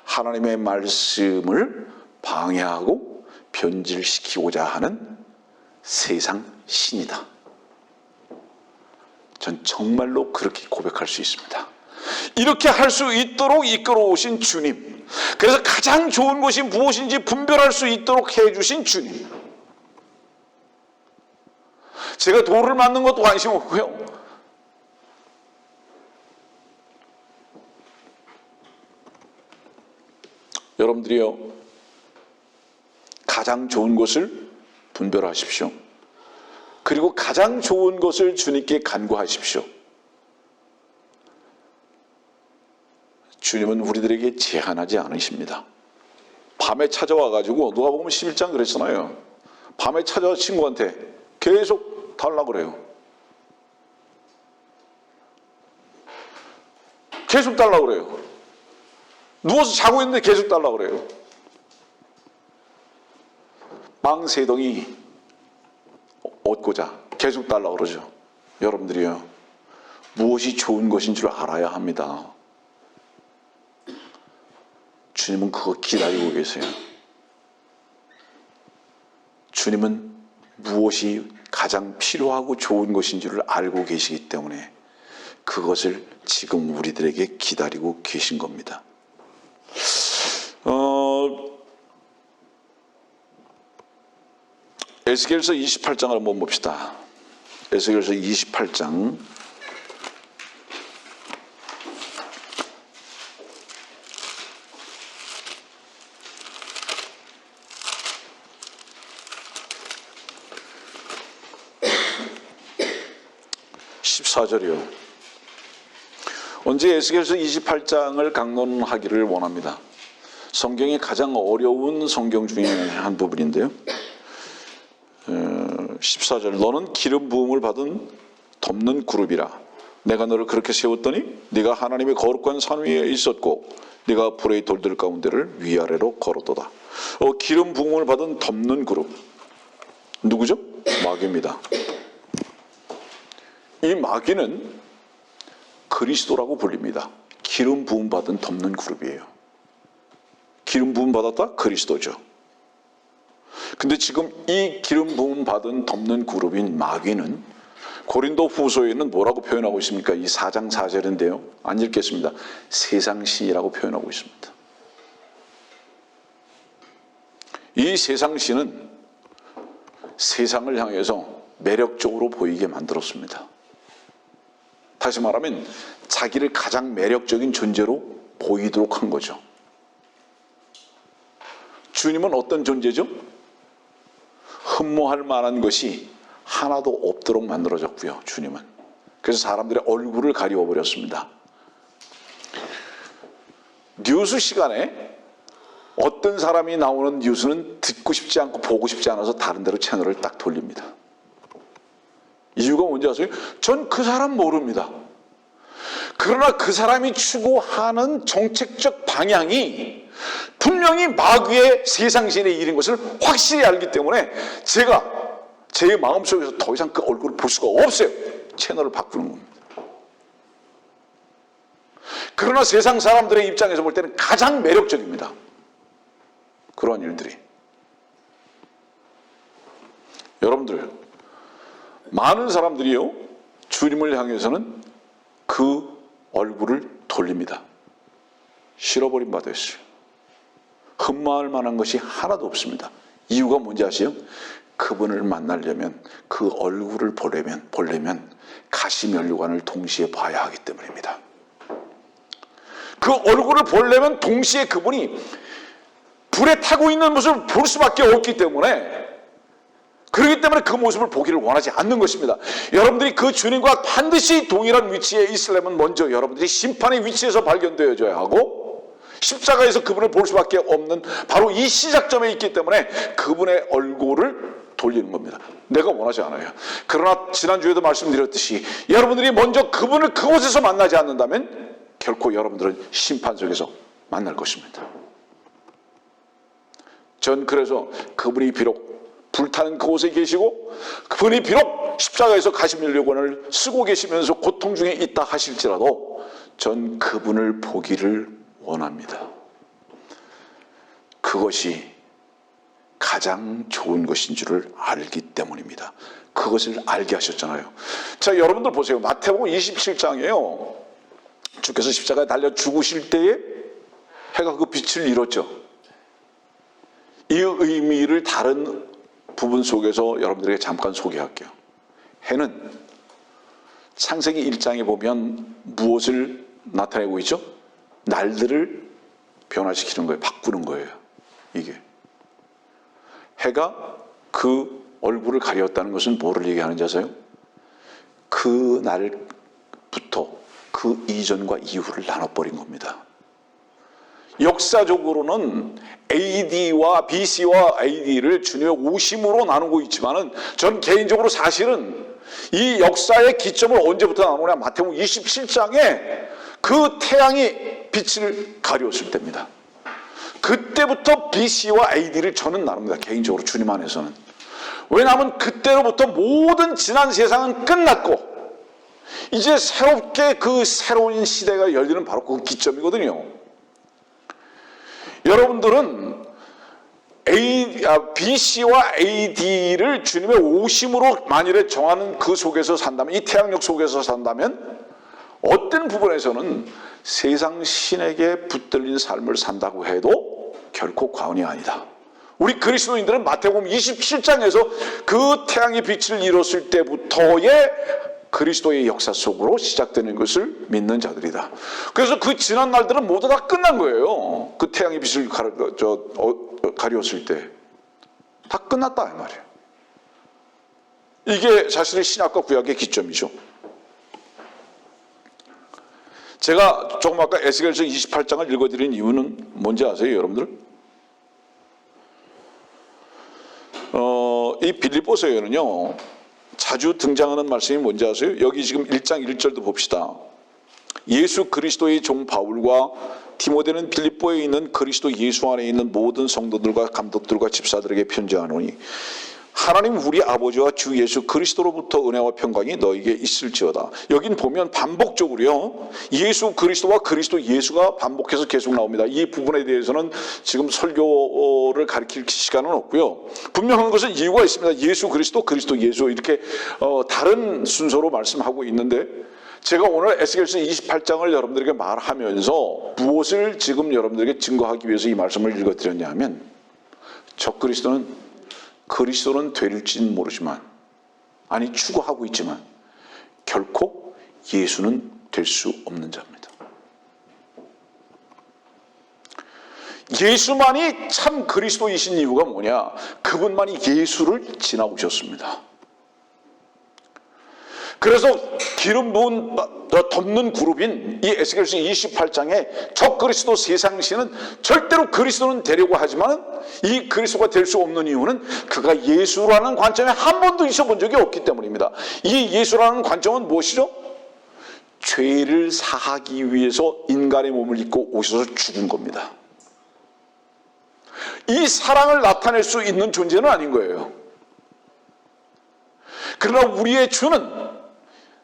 [SPEAKER 1] 하나님의 말씀을 방해하고 변질시키고자 하는 세상 신이다. 전 정말로 그렇게 고백할 수 있습니다. 이렇게 할 수 있도록 이끌어 오신 주님, 그래서 가장 좋은 것이 무엇인지 분별할 수 있도록 해주신 주님. 제가 돌을 맞는 것도 관심 없고요, 여러분들이요, 가장 좋은 것을 분별하십시오. 그리고 가장 좋은 것을 주님께 간구하십시오. 주님은 우리들에게 제한하지 않으십니다. 밤에 찾아와가지고, 누가 보면 11장 그랬잖아요. 밤에 찾아와 친구한테 계속 달라고 그래요. 계속 달라고 그래요. 누워서 자고 있는데 계속 달라고 그래요. 빵 3덩이 얻고자 계속 달라고 그러죠. 여러분들이요, 무엇이 좋은 것인 줄 알아야 합니다. 주님은 그거 기다리고 계세요. 주님은 무엇이 가장 필요하고 좋은 것인 줄을 알고 계시기 때문에 그것을 지금 우리들에게 기다리고 계신 겁니다. 에스겔서 28장을 한번 봅시다. 에스겔서 28장 14절이요. 언제 에스겔서 28장을 강론하기를 원합니다. 성경의 가장 어려운 성경 중에 한 부분인데요. 14절, 너는 기름 부음을 받은 덮는 그룹이라. 내가 너를 그렇게 세웠더니 네가 하나님의 거룩한 산 위에 있었고 네가 불의 돌들 가운데를 위아래로 걸었도다. 기름 부음을 받은 덮는 그룹, 누구죠? 마귀입니다. 이 마귀는 그리스도라고 불립니다. 기름 부음 받은 덮는 그룹이에요. 기름 부음 받았다? 그리스도죠. 근데 지금 이 기름 부음 받은 덮는 그룹인 마귀는 고린도 후서에는 뭐라고 표현하고 있습니까? 이 4장 4절인데요. 안 읽겠습니다. 세상 신이라고 표현하고 있습니다. 이 세상 신은 세상을 향해서 매력적으로 보이게 만들었습니다. 다시 말하면 자기를 가장 매력적인 존재로 보이도록 한 거죠. 주님은 어떤 존재죠? 흠모할 만한 것이 하나도 없도록 만들어졌고요, 주님은. 그래서 사람들의 얼굴을 가리워버렸습니다. 뉴스 시간에 어떤 사람이 나오는 뉴스는 듣고 싶지 않고 보고 싶지 않아서 다른 데로 채널을 딱 돌립니다. 이유가 뭔지 아세요? 전 그 사람 모릅니다. 그러나 그 사람이 추구하는 정책적 방향이 분명히 마귀의 세상신의 일인 것을 확실히 알기 때문에 제가 제 마음속에서 더 이상 그 얼굴을 볼 수가 없어요. 채널을 바꾸는 겁니다. 그러나 세상 사람들의 입장에서 볼 때는 가장 매력적입니다. 그러한 일들이. 여러분들, 많은 사람들이요, 주님을 향해서는 그 얼굴을 돌립니다. 실어버린 바 됐어요. 흠모할 만한 것이 하나도 없습니다. 이유가 뭔지 아세요? 그분을 만나려면, 그 얼굴을 보려면 가시면류관을 동시에 봐야 하기 때문입니다. 그 얼굴을 보려면 동시에 그분이 불에 타고 있는 모습을 볼 수밖에 없기 때문에, 그렇기 때문에 그 모습을 보기를 원하지 않는 것입니다. 여러분들이 그 주님과 반드시 동일한 위치에 있으려면 먼저 여러분들이 심판의 위치에서 발견되어져야 하고, 십자가에서 그분을 볼 수밖에 없는 바로 이 시작점에 있기 때문에 그분의 얼굴을 돌리는 겁니다. 내가 원하지 않아요. 그러나 지난주에도 말씀드렸듯이 여러분들이 먼저 그분을 그곳에서 만나지 않는다면 결코 여러분들은 심판 속에서 만날 것입니다. 전 그래서 그분이 비록 불타는 그곳에 계시고 그분이 비록 십자가에서 가시면류관을 쓰고 계시면서 고통 중에 있다 하실지라도 전 그분을 보기를 원합니다. 그것이 가장 좋은 것인 줄을 알기 때문입니다. 그것을 알게 하셨잖아요. 자, 여러분들 보세요. 마태복음 27장이에요. 주께서 십자가에 달려 죽으실 때에 해가 그 빛을 잃었죠. 이 의미를 다른 부분 속에서 여러분들에게 잠깐 소개할게요. 해는 창세기 1장에 보면 무엇을 나타내고 있죠? 날들을 변화시키는 거예요. 바꾸는 거예요. 이게. 해가 그 얼굴을 가렸다는 것은 뭐를 얘기하는지 아세요? 그 날부터 그 이전과 이후를 나눠버린 겁니다. 역사적으로는 AD와 BC와 AD를 주님의 오심으로 나누고 있지만은 전 개인적으로 사실은 이 역사의 기점을 언제부터 나누냐? 마태복음 27장에 그 태양이 빛을 가렸을 때입니다. 그때부터 BC와 AD를 저는 나눕니다. 개인적으로 주님 안에서는. 왜냐하면 그때로부터 모든 지난 세상은 끝났고 이제 새롭게 그 새로운 시대가 열리는 바로 그 기점이거든요. 여러분들은 BC와 AD를 주님의 오심으로 만일에 정하는 그 속에서 산다면, 이 태양력 속에서 산다면 어떤 부분에서는 세상 신에게 붙들린 삶을 산다고 해도 결코 과언이 아니다. 우리 그리스도인들은 마태복음 27장에서 그 태양의 빛을 잃었을 때부터의 그리스도의 역사 속으로 시작되는 것을 믿는 자들이다. 그래서 그 지난 날들은 모두 다 끝난 거예요. 그 태양의 빛을 가렸을 때 다 끝났다 이 말이에요. 이게 사실은 신약과 구약의 기점이죠. 제가 조금 아까 에스겔서 28장을 읽어드린 이유는 뭔지 아세요, 여러분들? 이 빌립보서에는요 자주 등장하는 말씀이 뭔지 아세요? 여기 지금 1장 1절도 봅시다. 예수 그리스도의 종 바울과 디모데는 빌립보에 있는 그리스도 예수 안에 있는 모든 성도들과 감독들과 집사들에게 편지하노니 하나님 우리 아버지와 주 예수 그리스도로부터 은혜와 평강이 너에게 있을지어다. 여긴 보면 반복적으로요 예수 그리스도와 그리스도 예수가 반복해서 계속 나옵니다. 이 부분에 대해서는 지금 설교를 가르칠 시간은 없고요. 분명한 것은 이유가 있습니다. 예수 그리스도 그리스도 예수 이렇게 다른 순서로 말씀하고 있는데 제가 오늘 에스겔서 28장을 여러분들에게 말하면서 무엇을 지금 여러분들에게 증거하기 위해서 이 말씀을 읽어드렸냐 하면 그리스도는 될지는 모르지만 아니 추구하고 있지만 결코 예수는 될 수 없는 자입니다. 예수만이 참 그리스도이신 이유가 뭐냐? 그분만이 예수를 지나오셨습니다. 그래서 기름 부은 덮는 그룹인 이 에스겔서 28장에 적그리스도 세상신은 절대로 그리스도는 되려고 하지만 이 그리스도가 될 수 없는 이유는 그가 예수라는 관점에 한 번도 있어본 적이 없기 때문입니다. 이 예수라는 관점은 무엇이죠? 죄를 사하기 위해서 인간의 몸을 입고 오셔서 죽은 겁니다. 이 사랑을 나타낼 수 있는 존재는 아닌 거예요. 그러나 우리의 주는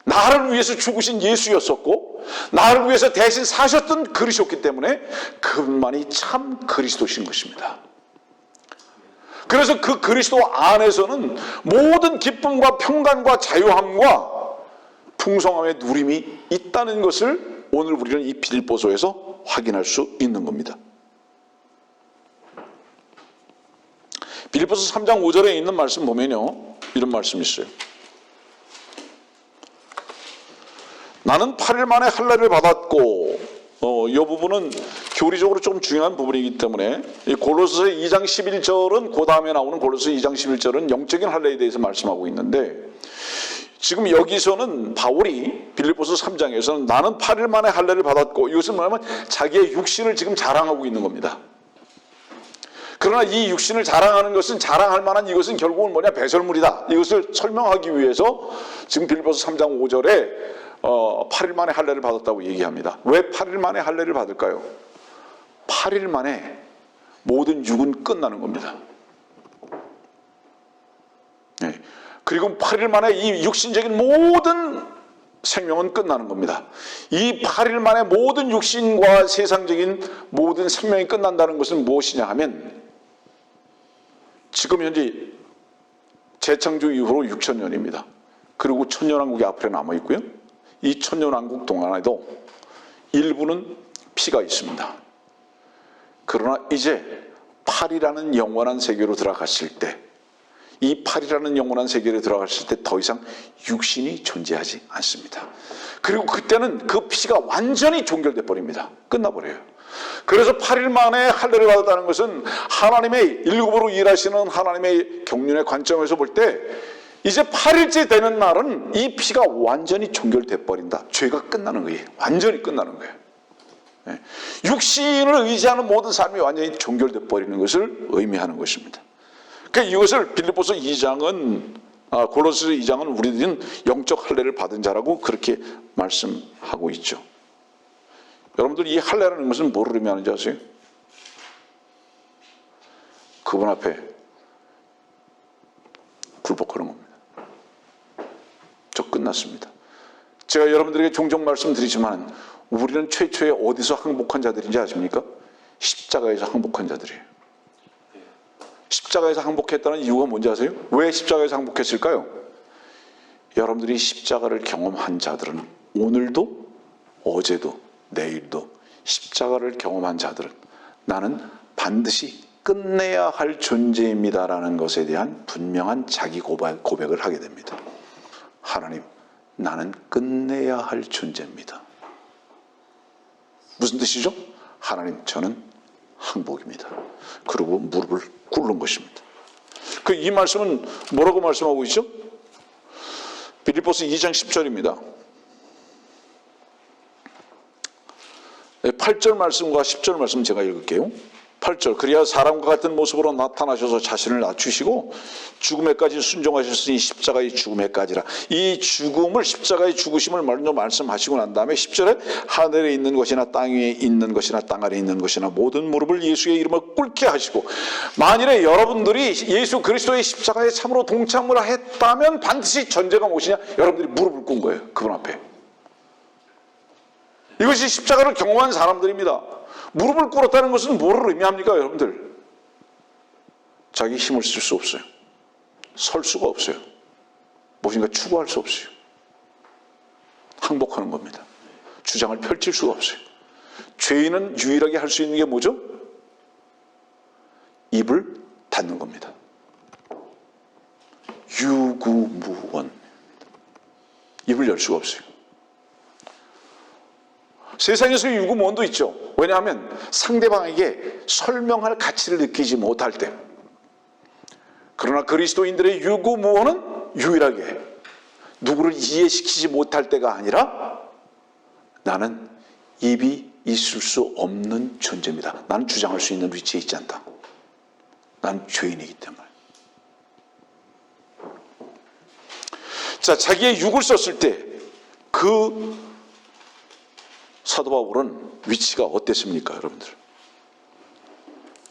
[SPEAKER 1] 나를 위해서 죽으신 예수였었고 나를 위해서 대신 사셨던 그리스도였기 때문에 그분만이 참 그리스도신 것입니다. 그래서 그 그리스도 안에서는 모든 기쁨과 평강과 자유함과 풍성함의 누림이 있다는 것을 오늘 우리는 이 빌립보서에서 확인할 수 있는 겁니다. 빌립보서 3장 5절에 있는 말씀 보면요 이런 말씀이 있어요. 나는 8일 만에 할례를 받았고 이 부분은 교리적으로 좀 중요한 부분이기 때문에 이 골로새서 2장 11절은 그 다음에 나오는 골로새 2장 11절은 영적인 할례에 대해서 말씀하고 있는데 지금 여기서는 바울이 빌립보서 3장에서는 나는 8일 만에 할례를 받았고, 이것은 뭐냐면 자기의 육신을 지금 자랑하고 있는 겁니다. 그러나 이 육신을 자랑하는 것은, 자랑할 만한 이것은 결국은 뭐냐, 배설물이다. 이것을 설명하기 위해서 지금 빌립보서 3장 5절에 8일 만에 할례를 받았다고 얘기합니다. 왜 8일 만에 할례를 받을까요? 8일 만에 모든 육은 끝나는 겁니다. 네. 그리고 8일 만에 이 육신적인 모든 생명은 끝나는 겁니다. 이 8일 만에 모든 육신과 세상적인 모든 생명이 끝난다는 것은 무엇이냐 하면, 지금 현재 재창조 이후로 6,000년입니다. 그리고 천년왕국이 앞에 남아있고요. 이 천년왕국 동안에도 일부는 피가 있습니다. 그러나 이제 8이라는 영원한 세계로 들어갔을 때, 이 8이라는 영원한 세계로 들어갔을 때 더 이상 육신이 존재하지 않습니다. 그리고 그때는 그 피가 완전히 종결돼 버립니다. 끝나버려요. 그래서 8일 만에 할례를 받았다는 것은 하나님의 일곱으로 일하시는 하나님의 경륜의 관점에서 볼 때, 이제 8일째 되는 날은 이 피가 완전히 종결돼 버린다. 죄가 끝나는 거예요. 완전히 끝나는 거예요. 육신을 의지하는 모든 삶이 완전히 종결돼 버리는 것을 의미하는 것입니다. 그러니까 이것을 빌립보서 2장은, 골로새서 2장은 우리들은 영적 할례를 받은 자라고 그렇게 말씀하고 있죠. 여러분들, 이 할례라는 것은 뭐를 의미하는지 아세요? 그분 앞에 굴복하는 겁니다. 저 끝났습니다. 제가 여러분들에게 종종 말씀드리지만 우리는 최초에 어디서 항복한 자들인지 아십니까? 십자가에서 항복한 자들이에요. 십자가에서 항복했다는 이유가 뭔지 아세요? 왜 십자가에서 항복했을까요? 여러분들이 십자가를 경험한 자들은 오늘도, 어제도, 내일도 십자가를 경험한 자들은 나는 반드시 끝내야 할 존재입니다라는 것에 대한 분명한 자기 고백을 하게 됩니다. 하나님, 나는 끝내야 할 존재입니다. 무슨 뜻이죠? 하나님, 저는 항복입니다. 그리고 무릎을 꿇는 것입니다. 이 말씀은 뭐라고 말씀하고 있죠? 빌립보서 2장 10절입니다. 8절 말씀과 10절 말씀 제가 읽을게요. 8절, 그리야 사람과 같은 모습으로 나타나셔서 자신을 낮추시고 죽음에까지 순종하셨으니 십자가의 죽음에까지라. 이 죽음을, 십자가의 죽으심을 먼저 말씀하시고 난 다음에 10절에 하늘에 있는 것이나 땅 위에 있는 것이나 땅 아래에 있는 것이나 모든 무릎을 예수의 이름으로 꿇게 하시고, 만일에 여러분들이 예수 그리스도의 십자가에 참으로 동참을 했다면 반드시 전제가 무엇이냐? 여러분들이 무릎을 꿇은 거예요. 그분 앞에. 이것이 십자가를 경험한 사람들입니다. 무릎을 꿇었다는 것은 뭐를 의미합니까, 여러분들? 자기 힘을 쓸 수 없어요. 설 수가 없어요. 무엇인가 추구할 수 없어요. 항복하는 겁니다. 주장을 펼칠 수가 없어요. 죄인은 유일하게 할 수 있는 게 뭐죠? 입을 닫는 겁니다. 유구무원. 입을 열 수가 없어요. 세상에서 유구무원도 있죠. 왜냐하면 상대방에게 설명할 가치를 느끼지 못할 때. 그러나 그리스도인들의 유구무원은 유일하게 누구를 이해시키지 못할 때가 아니라, 나는 입이 있을 수 없는 존재입니다. 나는 주장할 수 있는 위치에 있지 않다. 나는 죄인이기 때문에. 자, 자기의 육을 썼을 때 그 사도 바울은 위치가 어땠습니까, 여러분들?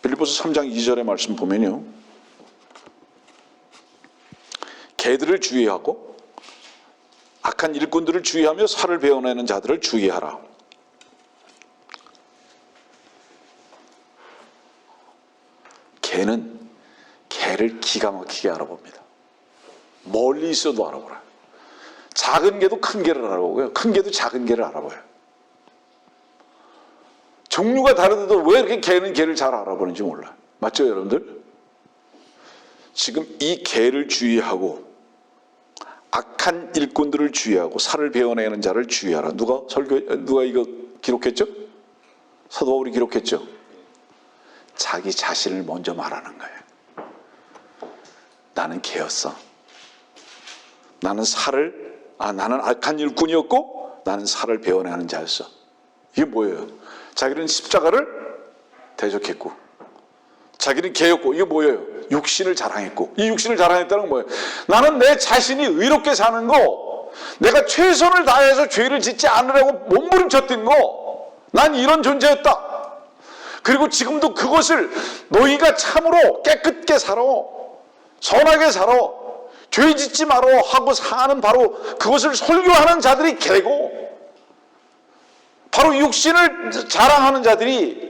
[SPEAKER 1] 빌립보서 3장 2절의 말씀 보면요, 개들을 주의하고 악한 일꾼들을 주의하며 살을 베어내는 자들을 주의하라. 개는 개를 기가 막히게 알아봅니다. 멀리 있어도 알아보라. 작은 개도 큰 개를 알아보고요, 큰 개도 작은 개를 알아봐요. 종류가 다르데도 왜 이렇게 개는 개를 잘 알아보는지 몰라요. 맞죠, 여러분들? 지금 이 개를 주의하고 악한 일꾼들을 주의하고 살을 베어내는 자를 주의하라. 누가 이거 기록했죠? 사도 바울이 기록했죠? 자기 자신을 먼저 말하는 거예요. 나는 개였어. 나는 악한 일꾼이었고 나는 살을 베어내는 자였어. 이게 뭐예요? 자기는 십자가를 대적했고 자기는 개였고, 이게 뭐예요? 육신을 자랑했고. 이 육신을 자랑했다는 건 뭐예요? 나는 내 자신이 의롭게 사는 거, 내가 최선을 다해서 죄를 짓지 않으려고 몸부림쳤던 거, 난 이런 존재였다. 그리고 지금도 그것을 너희가 참으로 깨끗게 살아, 선하게 살아, 죄 짓지 마라 하고 사는 바로 그것을 설교하는 자들이 개고, 바로 육신을 자랑하는 자들이,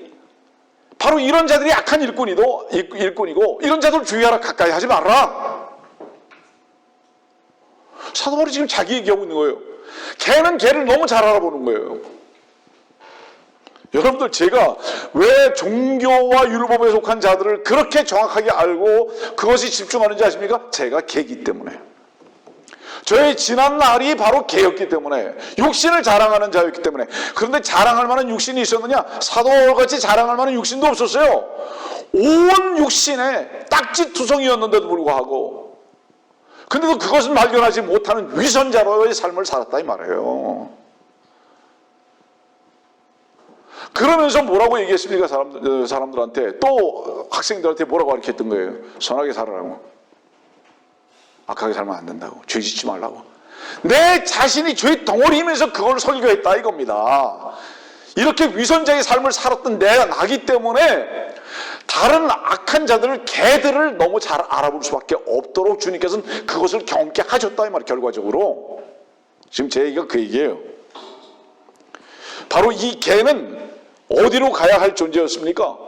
[SPEAKER 1] 바로 이런 자들이 악한 일꾼이고, 이런 자들 주의하라, 가까이 하지 말아라. 사도 바울이 지금 자기 얘기하고 있는 거예요. 개는 개를 너무 잘 알아보는 거예요. 여러분들, 제가 왜 종교와 율법에 속한 자들을 그렇게 정확하게 알고 그것이 집중하는지 아십니까? 제가 개이기 때문에. 저의 지난 날이 바로 개였기 때문에, 육신을 자랑하는 자였기 때문에. 그런데 자랑할 만한 육신이 있었느냐? 사도 바울같이 자랑할 만한 육신도 없었어요. 온 육신에 딱지투성이었는데도 불구하고, 근데도 그것은 발견하지 못하는 위선자로의 삶을 살았다 이 말이에요. 그러면서 뭐라고 얘기했습니까? 사람들한테, 또 학생들한테 뭐라고 가르쳤던 거예요? 선하게 살아라고, 악하게 살면 안 된다고, 죄 짓지 말라고. 내 자신이 죄 덩어리면서 그걸 설교했다 이겁니다. 이렇게 위선자의 삶을 살았던 내가 나기 때문에 다른 악한 자들을, 개들을 너무 잘 알아볼 수밖에 없도록 주님께서는 그것을 경험케 하셨다 이 말이에요. 결과적으로 지금 제 얘기가 그 얘기예요. 바로 이 개는 어디로 가야 할 존재였습니까?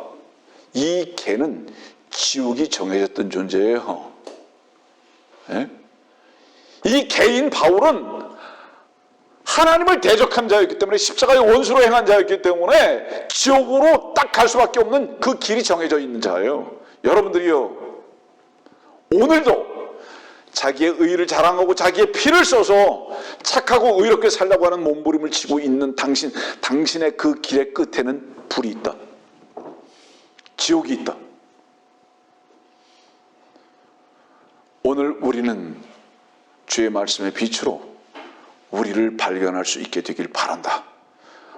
[SPEAKER 1] 이 개는 지옥이 정해졌던 존재예요. 예? 이 개인 바울은 하나님을 대적한 자였기 때문에, 십자가의 원수로 행한 자였기 때문에 지옥으로 딱 갈 수밖에 없는 그 길이 정해져 있는 자예요. 여러분들이요, 오늘도 자기의 의의를 자랑하고 자기의 피를 써서 착하고 의롭게 살려고 하는 몸부림을 치고 있는 당신의 그 길의 끝에는 불이 있다. 지옥이 있다. 오늘 우리는 주의 말씀의 빛으로 우리를 발견할 수 있게 되길 바란다.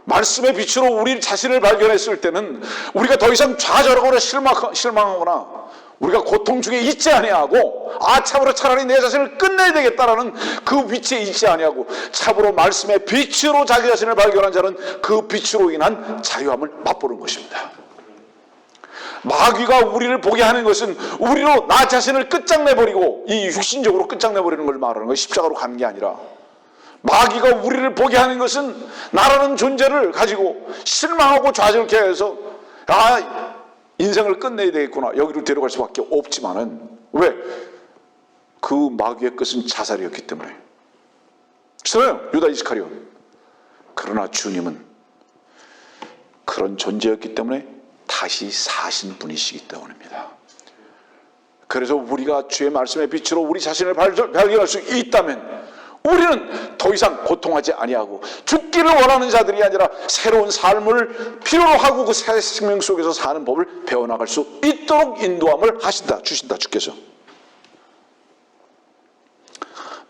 [SPEAKER 1] 말씀의 빛으로 우리 자신을 발견했을 때는 우리가 더 이상 좌절하거나 실망하거나 우리가 고통 중에 있지 아니하고, 참으로 차라리 내 자신을 끝내야 되겠다라는 그 위치에 있지 아니하고, 참으로 말씀의 빛으로 자기 자신을 발견한 자는 그 빛으로 인한 자유함을 맛보는 것입니다. 마귀가 우리를 보게 하는 것은 우리로 나 자신을 끝장내버리고, 이 육신적으로 끝장내버리는 걸 말하는 거예요. 십자가로 가는 게 아니라, 마귀가 우리를 보게 하는 것은 나라는 존재를 가지고 실망하고 좌절케 해서 인생을 끝내야 되겠구나, 여기로 데려갈 수밖에 없지만은, 왜? 그 마귀의 끝은 자살이었기 때문에. 그렇잖아요, 유다 이스카리오. 그러나 주님은 그런 존재였기 때문에 다시 사신 분이시기 때문입니다. 그래서 우리가 주의 말씀의 빛으로 우리 자신을 발견할 수 있다면 우리는 더 이상 고통하지 아니하고, 죽기를 원하는 자들이 아니라 새로운 삶을 필요로 하고 그 새 생명 속에서 사는 법을 배워나갈 수 있도록 인도함을 주신다 주께서.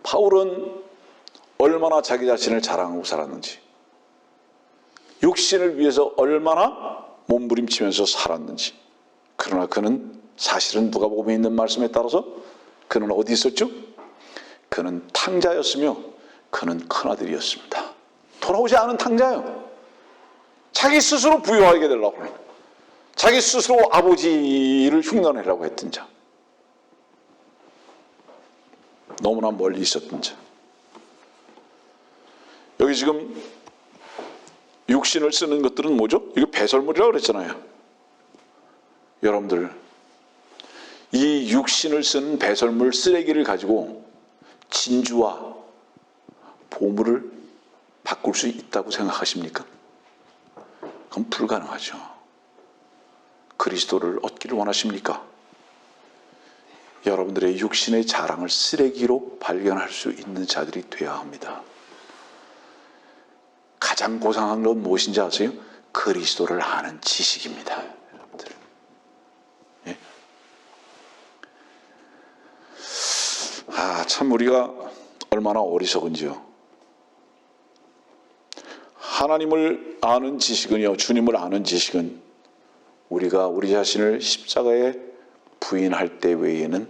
[SPEAKER 1] 바울은 얼마나 자기 자신을 자랑하고 살았는지, 육신을 위해서 얼마나 몸부림치면서 살았는지. 그러나 그는 사실은 누가복음에 있는 말씀에 따라서 그는 어디 있었죠? 그는 탕자였으며 그는 큰아들이었습니다. 돌아오지 않은 탕자요. 자기 스스로 부유하게 되려고 하는, 자기 스스로 아버지를 흉내내려고 했던 자, 너무나 멀리 있었던 자. 여기 지금 육신을 쓰는 것들은 뭐죠? 이거 배설물이라고 그랬잖아요. 여러분들, 이 육신을 쓰는 배설물, 쓰레기를 가지고 진주와 보물을 바꿀 수 있다고 생각하십니까? 그건 불가능하죠. 그리스도를 얻기를 원하십니까? 여러분들의 육신의 자랑을 쓰레기로 발견할 수 있는 자들이 되어야 합니다. 가장 고상한 건 무엇인지 아세요? 그리스도를 아는 지식입니다. 여러분들. 예? 참 우리가 얼마나 어리석은지요. 하나님을 아는 지식은요, 주님을 아는 지식은 우리가 우리 자신을 십자가에 부인할 때 외에는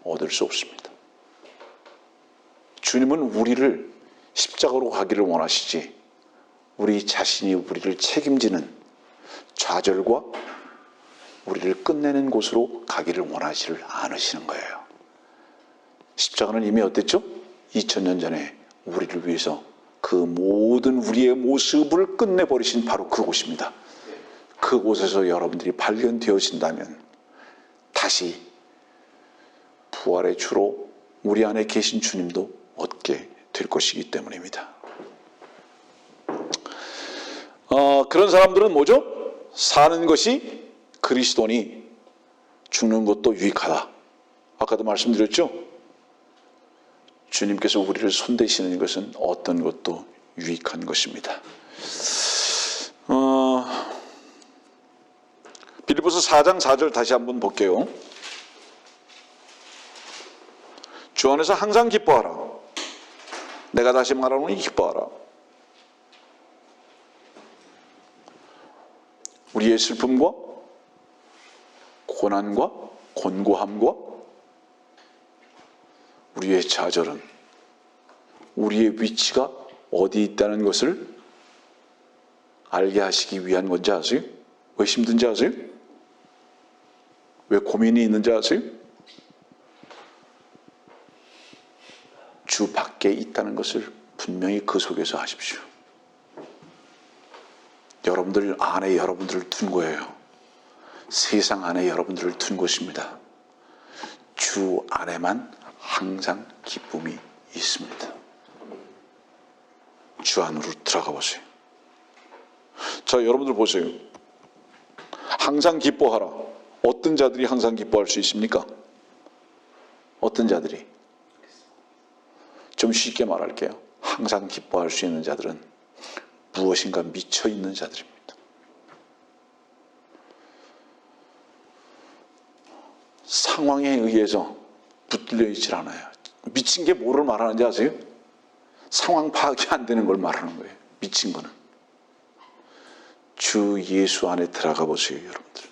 [SPEAKER 1] 얻을 수 없습니다. 주님은 우리를 십자가로 가기를 원하시지, 우리 자신이 우리를 책임지는 좌절과 우리를 끝내는 곳으로 가기를 원하지를 않으시는 거예요. 십자가는 이미 어땠죠? 2000년 전에 우리를 위해서 그 모든 우리의 모습을 끝내버리신 바로 그곳입니다. 그곳에서 여러분들이 발견되어진다면 다시 부활의 주로 우리 안에 계신 주님도 얻게 될 것이기 때문입니다. 그런 사람들은 뭐죠? 사는 것이 그리스도니 죽는 것도 유익하다. 아까도 말씀드렸죠? 주님께서 우리를 손대시는 것은 어떤 것도 유익한 것입니다. 빌립보서 4장 4절 다시 한번 볼게요. 주 안에서 항상 기뻐하라. 내가 다시 말하노니 기뻐하라. 우리의 슬픔과 고난과 곤고함과 우리의 좌절은 우리의 위치가 어디 있다는 것을 알게 하시기 위한 건지 아세요? 왜 힘든지 아세요? 왜 고민이 있는지 아세요? 주 밖에 있다는 것을 분명히 그 속에서 아십시오. 여러분들 안에 여러분들을 둔 거예요. 세상 안에 여러분들을 둔 것입니다. 주 안에만 항상 기쁨이 있습니다. 주 안으로 들어가 보세요. 자, 여러분들 보세요. 항상 기뻐하라. 어떤 자들이 항상 기뻐할 수 있습니까? 어떤 자들이? 좀 쉽게 말할게요. 항상 기뻐할 수 있는 자들은 무엇인가 미쳐 있는 자들입니다. 상황에 의해서 붙들려 있질 않아요. 미친 게 뭐를 말하는지 아세요? 상황 파악이 안 되는 걸 말하는 거예요. 미친 거는. 주 예수 안에 들어가 보세요, 여러분들.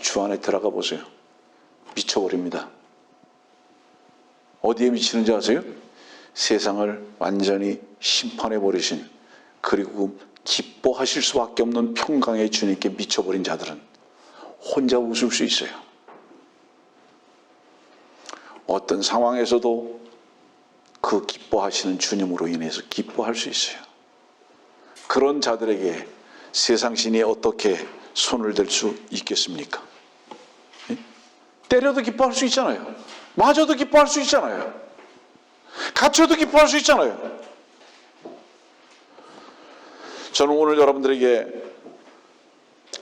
[SPEAKER 1] 주 안에 들어가 보세요. 미쳐버립니다. 어디에 미치는지 아세요? 세상을 완전히 심판해버리신, 그리고 기뻐하실 수밖에 없는 평강의 주님께 미쳐버린 자들은 혼자 웃을 수 있어요. 어떤 상황에서도 그 기뻐하시는 주님으로 인해서 기뻐할 수 있어요. 그런 자들에게 세상 신이 어떻게 손을 댈 수 있겠습니까? 때려도 기뻐할 수 있잖아요. 맞아도 기뻐할 수 있잖아요. 갇혀도 기뻐할 수 있잖아요. 저는 오늘 여러분들에게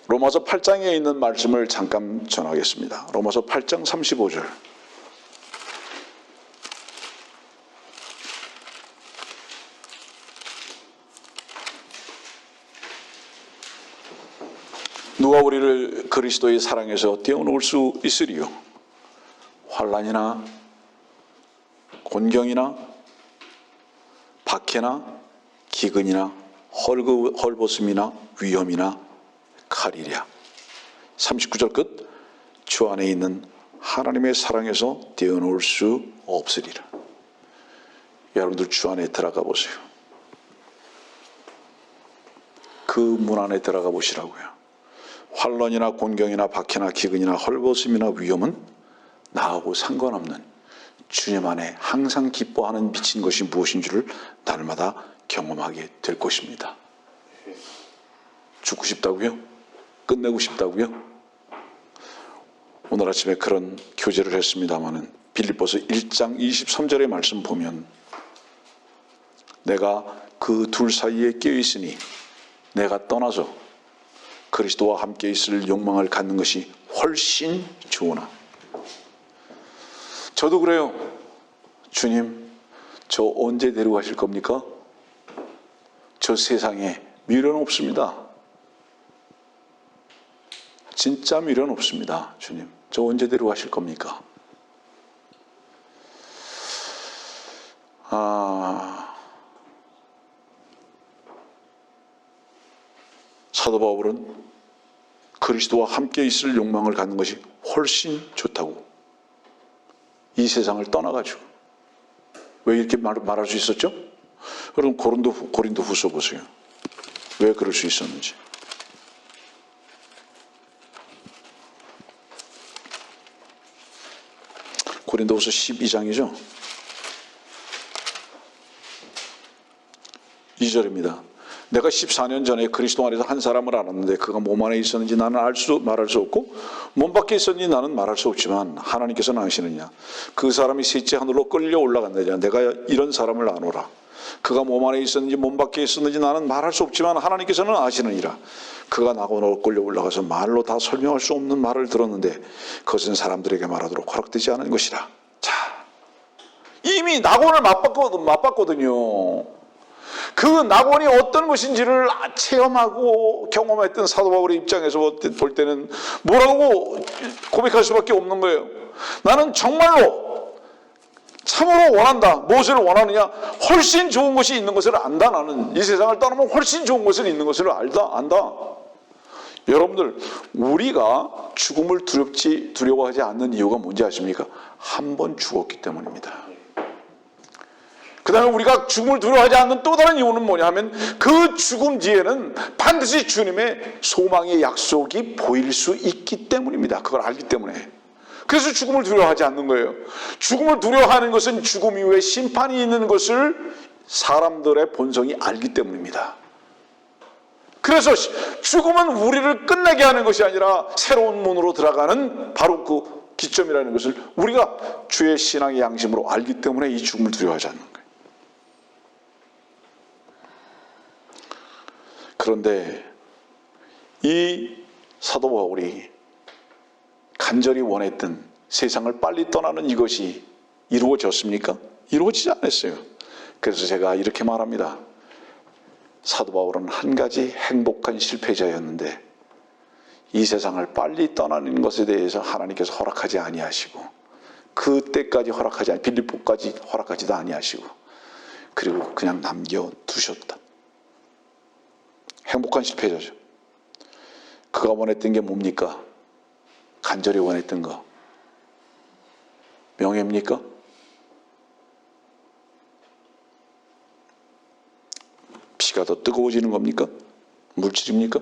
[SPEAKER 1] 로마서 8장에 있는 말씀을 잠깐 전하겠습니다. 로마서 8장 35절. 누가 우리를 그리스도의 사랑에서 떼어놓을 수 있으리요? 환난이나 곤경이나 박해나 기근이나 헐벗음이나 위험이나 칼이랴. 39절 끝. 주 안에 있는 하나님의 사랑에서 떼어놓을 수 없으리라. 여러분들 주 안에 들어가 보세요. 그 문 안에 들어가 보시라고요. 환난이나 곤경이나 박해나 기근이나 헐벗음이나 위험은 나하고 상관없는 주님 안에 항상 기뻐하는 미친 것이 무엇인 줄을 날마다 경험하게 될 것입니다. 죽고 싶다고요? 끝내고 싶다고요? 오늘 아침에 그런 교제를 했습니다마는 빌립보서 1장 23절의 말씀 보면 내가 그 둘 사이에 껴있으니 내가 떠나서 그리스도와 함께 있을 욕망을 갖는 것이 훨씬 좋으나. 저도 그래요. 주님, 저 언제 데려가실 겁니까? 저 세상에 미련 없습니다. 진짜 미련 없습니다. 주님, 저 언제 데려가실 겁니까? 사도 바울은 그리스도와 함께 있을 욕망을 갖는 것이 훨씬 좋다고 이 세상을 떠나가지고. 왜 이렇게 말할 수 있었죠? 여러분 고린도 후서 보세요. 왜 그럴 수 있었는지. 고린도후서 12장이죠. 2절입니다. 내가 14년 전에 그리스도 안에서 한 사람을 알았는데 그가 몸 안에 있었는지 나는 말할 수 없고 몸 밖에 있었는지 나는 말할 수 없지만 하나님께서는 아시느냐. 그 사람이 셋째 하늘로 끌려 올라간다냐. 내가 이런 사람을 아노라. 그가 몸 안에 있었는지 몸 밖에 있었는지 나는 말할 수 없지만 하나님께서는 아시느니라. 그가 나고로 끌려 올라가서 말로 다 설명할 수 없는 말을 들었는데 그것은 사람들에게 말하도록 허락되지 않은 것이라. 자, 이미 낙원을 맛봤거든요. 그 낙원이 어떤 것인지를 체험하고 경험했던 사도 바울의 입장에서 볼 때는 뭐라고 고백할 수밖에 없는 거예요. 나는 정말로 참으로 원한다. 무엇을 원하느냐? 훨씬 좋은 것이 있는 것을 안다. 나는 이 세상을 떠나면 훨씬 좋은 것이 있는 것을 안다. 여러분들, 우리가 죽음을 두려워하지 않는 이유가 뭔지 아십니까? 한 번 죽었기 때문입니다. 그 다음에 우리가 죽음을 두려워하지 않는 또 다른 이유는 뭐냐 하면 그 죽음 뒤에는 반드시 주님의 소망의 약속이 보일 수 있기 때문입니다. 그걸 알기 때문에. 그래서 죽음을 두려워하지 않는 거예요. 죽음을 두려워하는 것은 죽음 이후에 심판이 있는 것을 사람들의 본성이 알기 때문입니다. 그래서 죽음은 우리를 끝내게 하는 것이 아니라 새로운 문으로 들어가는 바로 그 기점이라는 것을 우리가 주의 신앙의 양심으로 알기 때문에 이 죽음을 두려워하지 않는 거예요. 그런데 이 사도 바울이 간절히 원했던 세상을 빨리 떠나는 이것이 이루어졌습니까? 이루어지지 않았어요. 그래서 제가 이렇게 말합니다. 사도 바울은 한 가지 행복한 실패자였는데 이 세상을 빨리 떠나는 것에 대해서 하나님께서 허락하지 아니하시고 그때까지 허락하지 아니 빌립보까지 허락하지도 아니하시고 그리고 그냥 남겨두셨다. 행복한 실패자죠. 그가 원했던 게 뭡니까? 간절히 원했던 거. 명예입니까? 피가 더 뜨거워지는 겁니까? 물질입니까?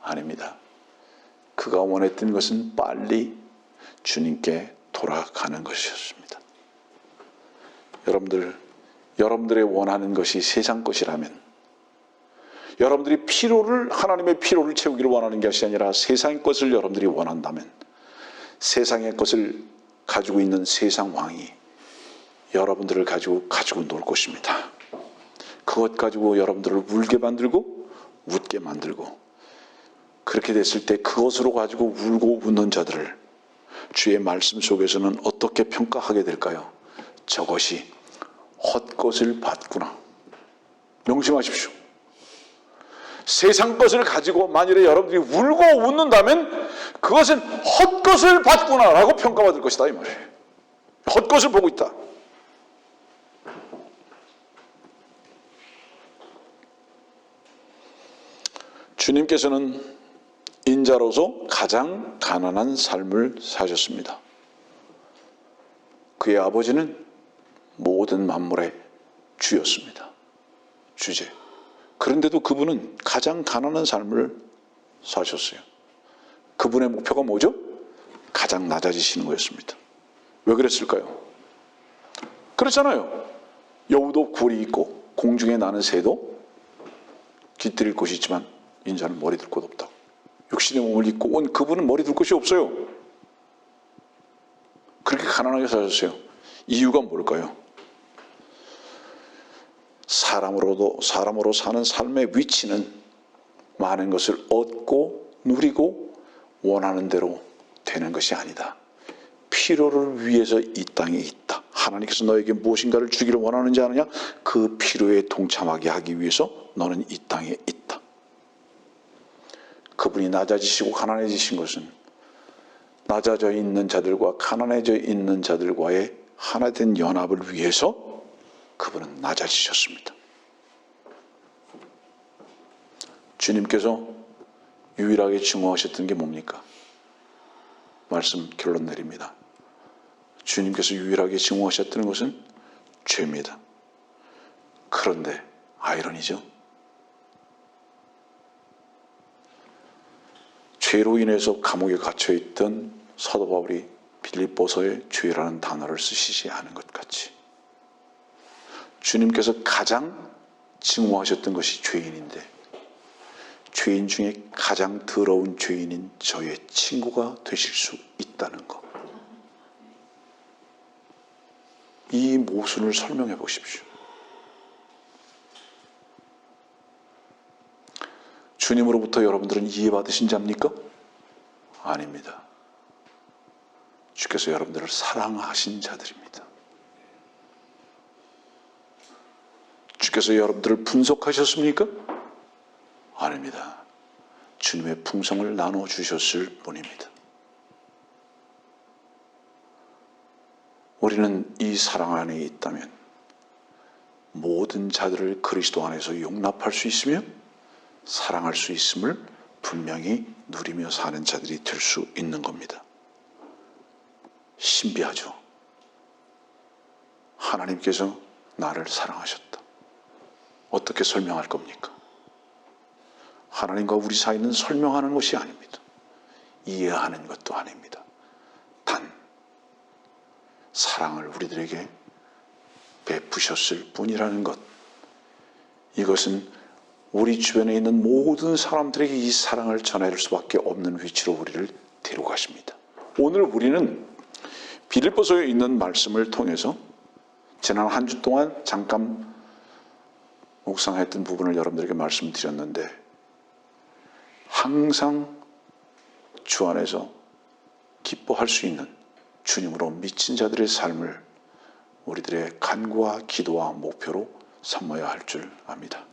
[SPEAKER 1] 아닙니다. 그가 원했던 것은 빨리 주님께 돌아가는 것이었습니다. 여러분들의 원하는 것이 세상 것이라면 여러분들이 하나님의 피로를 채우기를 원하는 것이 아니라 세상의 것을 여러분들이 원한다면 세상의 것을 가지고 있는 세상 왕이 여러분들을 가지고 놀 것입니다. 그것 가지고 여러분들을 울게 만들고 웃게 만들고 그렇게 됐을 때 그것으로 가지고 울고 웃는 자들을 주의 말씀 속에서는 어떻게 평가하게 될까요? 저것이 헛것을 봤구나. 명심하십시오. 세상 것을 가지고 만일에 여러분들이 울고 웃는다면 그것은 헛것을 봤구나 라고 평가받을 것이다 이 말이에요. 헛것을 보고 있다. 주님께서는 인자로서 가장 가난한 삶을 사셨습니다. 그의 아버지는 모든 만물의 주였습니다. 주제. 그런데도 그분은 가장 가난한 삶을 사셨어요. 그분의 목표가 뭐죠? 가장 낮아지시는 거였습니다. 왜 그랬을까요? 그렇잖아요. 여우도 굴이 있고 공중에 나는 새도 깃들일 곳이 있지만 인자는 머리 둘 곳 없다. 육신의 몸을 입고 온 그분은 머리 둘 곳이 없어요. 그렇게 가난하게 사셨어요. 이유가 뭘까요? 사람으로 사는 삶의 위치는 많은 것을 얻고 누리고 원하는 대로 되는 것이 아니다. 필요를 위해서 이 땅에 있다. 하나님께서 너에게 무엇인가를 주기를 원하는지 아느냐? 그 필요에 동참하게 하기 위해서 너는 이 땅에 있다. 그분이 낮아지시고 가난해지신 것은 낮아져 있는 자들과 가난해져 있는 자들과의 하나된 연합을 위해서 그분은 낮아지셨습니다. 주님께서 유일하게 증오하셨던 게 뭡니까? 말씀 결론 내립니다. 주님께서 유일하게 증오하셨던 것은 죄입니다. 그런데 아이러니죠. 죄로 인해서 감옥에 갇혀있던 사도 바울이 빌립보서에 죄라는 단어를 쓰시지 않은 것 같이 주님께서 가장 증오하셨던 것이 죄인인데 죄인 중에 가장 더러운 죄인인 저의 친구가 되실 수 있다는 것. 이 모순을 설명해 보십시오. 주님으로부터 여러분들은 이해받으신 자입니까? 아닙니다. 주께서 여러분들을 사랑하신 자들입니다. 주께서 여러분들을 분속하셨습니까? 아닙니다. 주님의 풍성을 나눠주셨을 뿐입니다. 우리는 이 사랑 안에 있다면 모든 자들을 그리스도 안에서 용납할 수 있으며 사랑할 수 있음을 분명히 누리며 사는 자들이 될 수 있는 겁니다. 신비하죠. 하나님께서 나를 사랑하셨다. 어떻게 설명할 겁니까? 하나님과 우리 사이는 설명하는 것이 아닙니다. 이해하는 것도 아닙니다. 단 사랑을 우리들에게 베푸셨을 뿐이라는 것. 이것은 우리 주변에 있는 모든 사람들에게 이 사랑을 전할 수밖에 없는 위치로 우리를 데려가십니다. 오늘 우리는 빌립보서에 있는 말씀을 통해서 지난 한 주 동안 잠깐 묵상했던 부분을 여러분들에게 말씀드렸는데 항상 주 안에서 기뻐할 수 있는 주님으로 미친 자들의 삶을 우리들의 간구와 기도와 목표로 삼아야 할 줄 압니다.